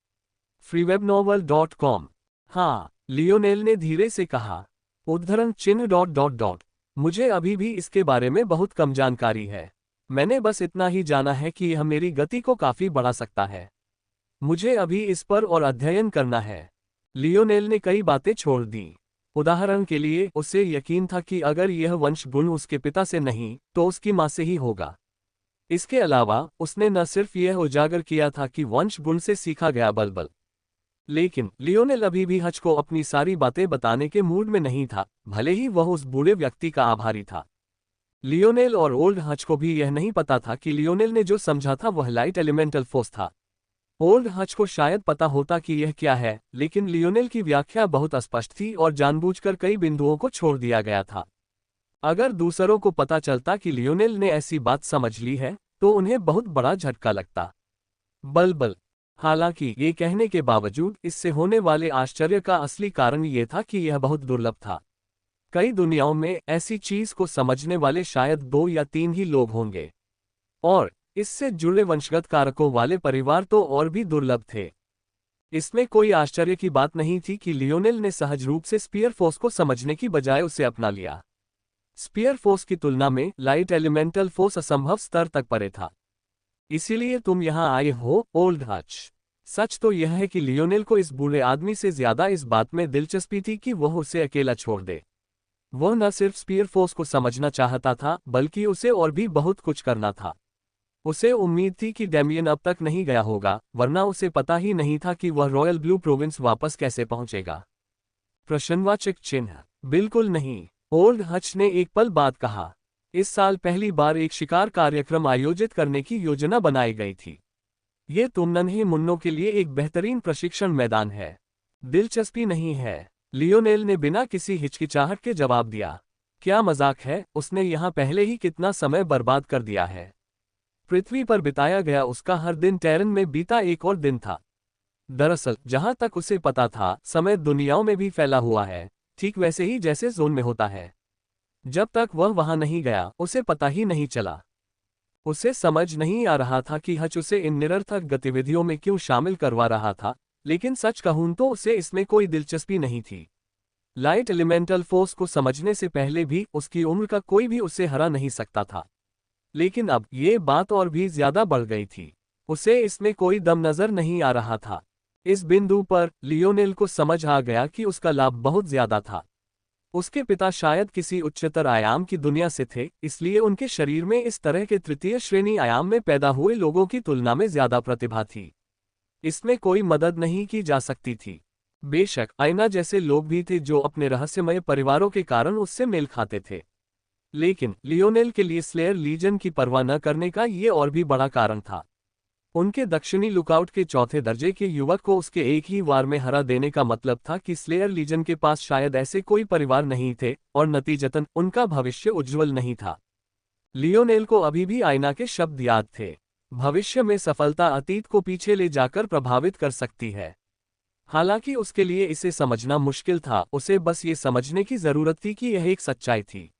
[SPEAKER 1] freewebnovel.com। हाँ, लियोनेल ने धीरे से कहा। उद्धरण चिन्ह ... मुझे अभी भी इसके बारे में बहुत कम जानकारी है। मैंने बस इतना ही जाना है कि यह मेरी गति को काफी बढ़ा सकता है। मुझे अभी इस पर और अध्ययन करना है। लियोनेल ने कई बातें छोड़ दी। उदाहरण के लिए उसे यकीन था कि अगर यह वंश गुण उसके पिता से नहीं तो उसकी मां से ही होगा। इसके अलावा उसने न सिर्फ यह उजागर किया था कि वंश गुण से सीखा गया बल, लेकिन लियोनेल अभी भी हच को अपनी सारी बातें बताने के मूड में नहीं था, भले ही वह उस बूढ़े व्यक्ति का आभारी था। लियोनेल और ओल्ड हच को भी यह नहीं पता था कि लियोनेल ने जो समझा था वह लाइट एलिमेंटल फोर्स था। ओल्ड हच को शायद पता होता कि यह क्या है, लेकिन लियोनेल की व्याख्या बहुत अस्पष्ट थी और जानबूझकर कई बिंदुओं को छोड़ दिया गया था। अगर दूसरों को पता चलता कि लियोनेल ने ऐसी बात समझ ली है तो उन्हें बहुत बड़ा झटका लगता। बल। हालांकि ये कहने के बावजूद इससे होने वाले आश्चर्य का असली कारण ये था कि यह बहुत दुर्लभ था। कई दुनियाओं में ऐसी चीज को समझने वाले शायद 2 या 3 ही लोग होंगे, और इससे जुड़े वंशगत कारकों वाले परिवार तो और भी दुर्लभ थे। इसमें कोई आश्चर्य की बात नहीं थी कि लियोनेल ने सहज रूप से स्पीयर फोर्स को समझने की बजाय उसे अपना लिया। स्पीयर फोर्स की तुलना में लाइट एलिमेंटल फोर्स असंभव स्तर तक परे था। इसीलिए तुम यहां आए हो, ओल्ड हच। सच तो यह है कि लियोनेल को इस बूढ़े आदमी से ज्यादा इस बात में दिलचस्पी थी कि वह उसे अकेला छोड़ दे। वह न सिर्फ स्पीयर फोर्स को समझना चाहता था, बल्कि उसे और भी बहुत कुछ करना था। उसे उम्मीद थी कि डेमियन अब तक नहीं गया होगा, वरना उसे पता ही नहीं था कि वह रॉयल ब्लू प्रोविंस वापस कैसे पहुंचेगा। प्रश्नवाचक चिन्ह। बिल्कुल नहीं, ओल्ड हच ने एक पल बाद कहा। इस साल पहली बार एक शिकार कार्यक्रम आयोजित करने की योजना बनाई गई थी। ये तुम नन्हे मुन्नों के लिए एक बेहतरीन प्रशिक्षण मैदान है। दिलचस्पी नहीं है? लियोनेल ने बिना किसी हिचकिचाहट के जवाब दिया। क्या मजाक है? उसने यहाँ पहले ही कितना समय बर्बाद कर दिया है। पृथ्वी पर बिताया गया उसका हर दिन टेरन में बीता एक और दिन था। दरअसल जहां तक उसे पता था, समय दुनियाओं में भी फैला हुआ है, ठीक वैसे ही जैसे जोन में होता है। जब तक वह वहां नहीं गया उसे पता ही नहीं चला। उसे समझ नहीं आ रहा था कि हच उसे इन निरर्थक गतिविधियों में क्यों शामिल करवा रहा था, लेकिन सच कहूं तो उसे इसमें कोई दिलचस्पी नहीं थी। लाइट एलिमेंटल फोर्स को समझने से पहले भी उसकी उम्र का कोई भी उसे हरा नहीं सकता था। लेकिन अब ये बात और भी ज्यादा बढ़ गई थी। उसे इसमें कोई दम नजर नहीं आ रहा था। इस बिंदु पर लियोनेल को समझ आ गया कि उसका लाभ बहुत ज्यादा था। उसके पिता शायद किसी उच्चतर आयाम की दुनिया से थे, इसलिए उनके शरीर में इस तरह के तृतीय श्रेणी आयाम में पैदा हुए लोगों की तुलना में ज्यादा प्रतिभा थी। इसमें कोई मदद नहीं की जा सकती थी। बेशक आयना जैसे लोग भी थे जो अपने रहस्यमय परिवारों के कारण उससे मेल खाते थे, लेकिन लियोनेल के लिए स्लेयर लीजन की परवाह न करने का ये और भी बड़ा कारण था। उनके दक्षिणी लुकआउट के चौथे दर्जे के युवक को उसके एक ही वार में हरा देने का मतलब था कि स्लेयर लीजन के पास शायद ऐसे कोई परिवार नहीं थे और नतीजतन उनका भविष्य उज्ज्वल नहीं था। लियोनेल को अभी भी आईना के शब्द याद थे, भविष्य में सफलता अतीत को पीछे ले जाकर प्रभावित कर सकती है। हालांकि उसके लिए इसे समझना मुश्किल था, उसे बस ये समझने की जरूरत थी कि यह एक सच्चाई थी।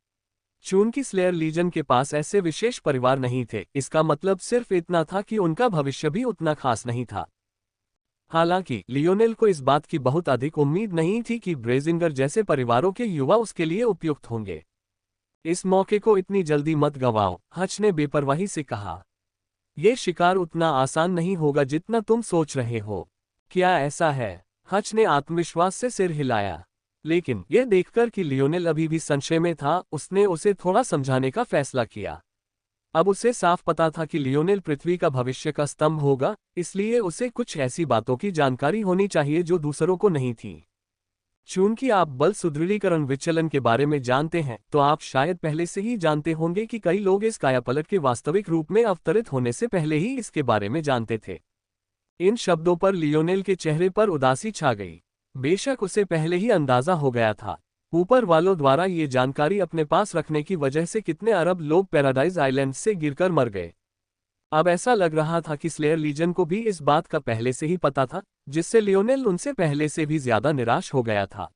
[SPEAKER 1] चूंकि स्लेयर लीजन के पास ऐसे विशेष परिवार नहीं थे, इसका मतलब सिर्फ इतना था कि उनका भविष्य भी उतना खास नहीं था। हालांकि लियोनेल को इस बात की बहुत अधिक उम्मीद नहीं थी कि ब्रेजिंगर जैसे परिवारों के युवा उसके लिए उपयुक्त होंगे। इस मौके को इतनी जल्दी मत गंवाओ, हच ने बेपरवाही से कहा। यह शिकार उतना आसान नहीं होगा जितना तुम सोच रहे हो। क्या ऐसा है? हच ने आत्मविश्वास से सिर हिलाया। लेकिन यह देखकर कि लियोनेल अभी भी संशय में था, उसने उसे थोड़ा समझाने का फैसला किया। अब उसे साफ पता था कि लियोनेल पृथ्वी का भविष्य का स्तंभ होगा, इसलिए उसे कुछ ऐसी बातों की जानकारी होनी चाहिए जो दूसरों को नहीं थी। चूंकि आप बल सुदृढ़ीकरण विचलन के बारे में जानते हैं, तो आप शायद पहले से ही जानते होंगे कि कई लोग इस कायापलट के वास्तविक रूप में अवतरित होने से पहले ही इसके बारे में जानते थे। इन शब्दों पर लियोनेल के चेहरे पर उदासी छा गई। बेशक उसे पहले ही अंदाजा हो गया था, ऊपर वालों द्वारा ये जानकारी अपने पास रखने की वजह से कितने अरब लोग पैराडाइज आइलैंड से गिरकर मर गए। अब ऐसा लग रहा था कि स्लेयर लीजन को भी इस बात का पहले से ही पता था, जिससे लियोनेल उनसे पहले से भी ज्यादा निराश हो गया था।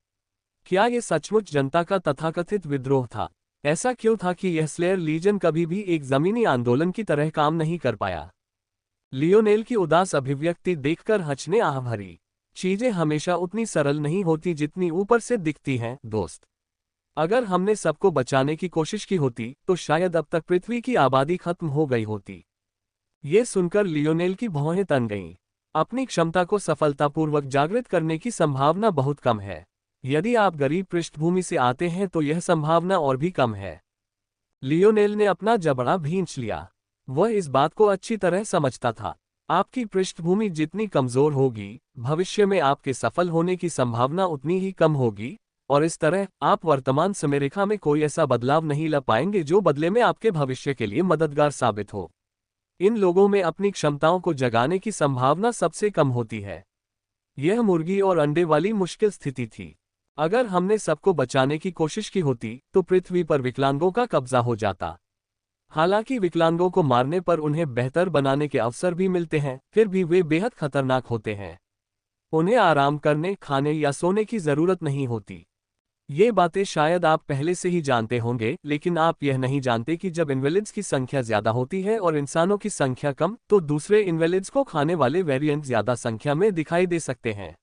[SPEAKER 1] क्या ये सचमुच जनता का तथाकथित विद्रोह था? ऐसा क्यों था कि यह स्लेयर लीजन कभी भी एक जमीनी आंदोलन की तरह काम नहीं कर पाया? लियोनेल की उदास अभिव्यक्ति देखकर हच ने आह भरी। चीजें हमेशा उतनी सरल नहीं होती जितनी ऊपर से दिखती हैं, दोस्त। अगर हमने सबको बचाने की कोशिश की होती तो शायद अब तक पृथ्वी की आबादी खत्म हो गई होती। ये सुनकर लियोनेल की भौहें तन गईं। अपनी क्षमता को सफलतापूर्वक जागृत करने की संभावना बहुत कम है। यदि आप गरीब पृष्ठभूमि से आते हैं तो यह संभावना और भी कम है। लियोनेल ने अपना जबड़ा भींच लिया। वह इस बात को अच्छी तरह समझता था। आपकी पृष्ठभूमि जितनी कमजोर होगी, भविष्य में आपके सफल होने की संभावना उतनी ही कम होगी, और इस तरह आप वर्तमान समयरेखा में कोई ऐसा बदलाव नहीं ला पाएंगे जो बदले में आपके भविष्य के लिए मददगार साबित हो। इन लोगों में अपनी क्षमताओं को जगाने की संभावना सबसे कम होती है। यह मुर्गी और अंडे वाली मुश्किल स्थिति थी। अगर हमने सबको बचाने की कोशिश की होती तो पृथ्वी पर विकलांगों का कब्जा हो जाता। हालांकि विकलांगों को मारने पर उन्हें बेहतर बनाने के अवसर भी मिलते हैं, फिर भी वे बेहद खतरनाक होते हैं। उन्हें आराम करने, खाने या सोने की जरूरत नहीं होती। ये बातें शायद आप पहले से ही जानते होंगे, लेकिन आप यह नहीं जानते कि जब इनवैलिड्स की संख्या ज्यादा होती है और इंसानों की संख्या कम, तो दूसरे इनवैलिड्स को खाने वाले वेरिएंट ज्यादा संख्या में दिखाई दे सकते हैं।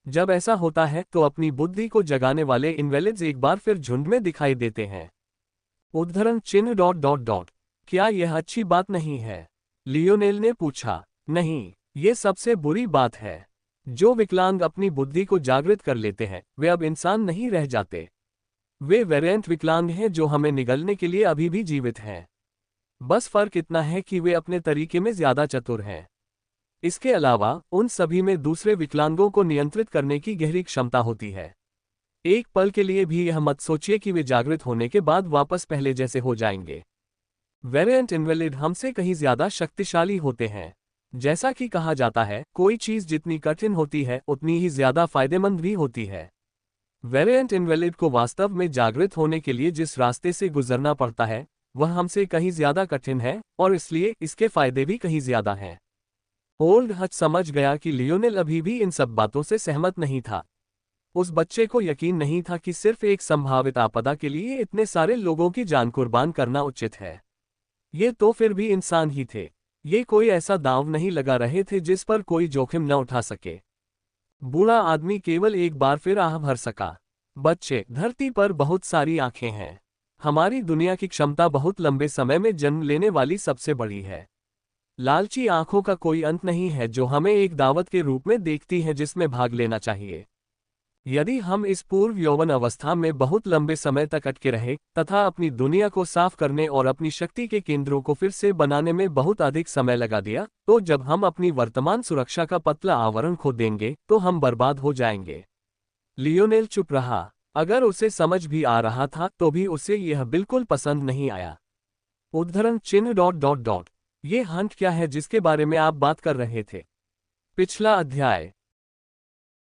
[SPEAKER 1] जब ऐसा होता है तो अपनी बुद्धि को जगाने वाले इनवैलिड्स एक बार फिर झुंड में दिखाई देते हैं। उद्धरण चिन्ह ... क्या यह अच्छी बात नहीं है? लियोनेल ने पूछा। नहीं, ये सबसे बुरी बात है। जो विकलांग अपनी बुद्धि को जागृत कर लेते हैं, वे अब इंसान नहीं रह जाते। वे वेरिएंट विकलांग हैं जो हमें निगलने के लिए अभी भी जीवित हैं। बस फर्क इतना है कि वे अपने तरीके में ज्यादा चतुर हैं। इसके अलावा उन सभी में दूसरे विकलांगों को नियंत्रित करने की गहरी क्षमता होती है। एक पल के लिए भी यह मत सोचिए कि वे जागृत होने के बाद वापस पहले जैसे हो जाएंगे। वेरिएंट इनवैलिड हमसे कहीं ज्यादा शक्तिशाली होते हैं। जैसा कि कहा जाता है, कोई चीज जितनी कठिन होती है उतनी ही ज्यादा फायदेमंद भी होती है। वेरिएंट इनवैलिड को वास्तव में जागृत होने के लिए जिस रास्ते से गुजरना पड़ता है वह हमसे कहीं ज्यादा कठिन है, और इसलिए इसके फायदे भी कहीं ज्यादा हैं। ओल्ड हच समझ गया कि लियोनेल अभी भी इन सब बातों से सहमत नहीं था। उस बच्चे को यकीन नहीं था कि सिर्फ एक संभावित आपदा के लिए इतने सारे लोगों की जान कुर्बान करना उचित है। ये तो फिर भी इंसान ही थे। ये कोई ऐसा दांव नहीं लगा रहे थे जिस पर कोई जोखिम न उठा सके। बूढ़ा आदमी केवल एक बार फिर आह भर सका। बच्चे, धरती पर बहुत सारी आंखें हैं। हमारी दुनिया की क्षमता बहुत लंबे समय में जन्म लेने वाली सबसे बड़ी है। लालची आंखों का कोई अंत नहीं है जो हमें एक दावत के रूप में देखती है जिसमें भाग लेना चाहिए। यदि हम इस पूर्व यौवन अवस्था में बहुत लंबे समय तक अटके रहे तथा अपनी दुनिया को साफ करने और अपनी शक्ति के केंद्रों को फिर से बनाने में बहुत अधिक समय लगा दिया, तो जब हम अपनी वर्तमान सुरक्षा का पतला आवरण खो देंगे तो हम बर्बाद हो जाएंगे। लियोनेल चुप रहा। अगर उसे समझ भी आ रहा था तो भी उसे यह बिल्कुल पसंद नहीं आया। उद्धरण चिन्ह ... ये हंट क्या है जिसके बारे में आप बात कर रहे थे? पिछला अध्याय।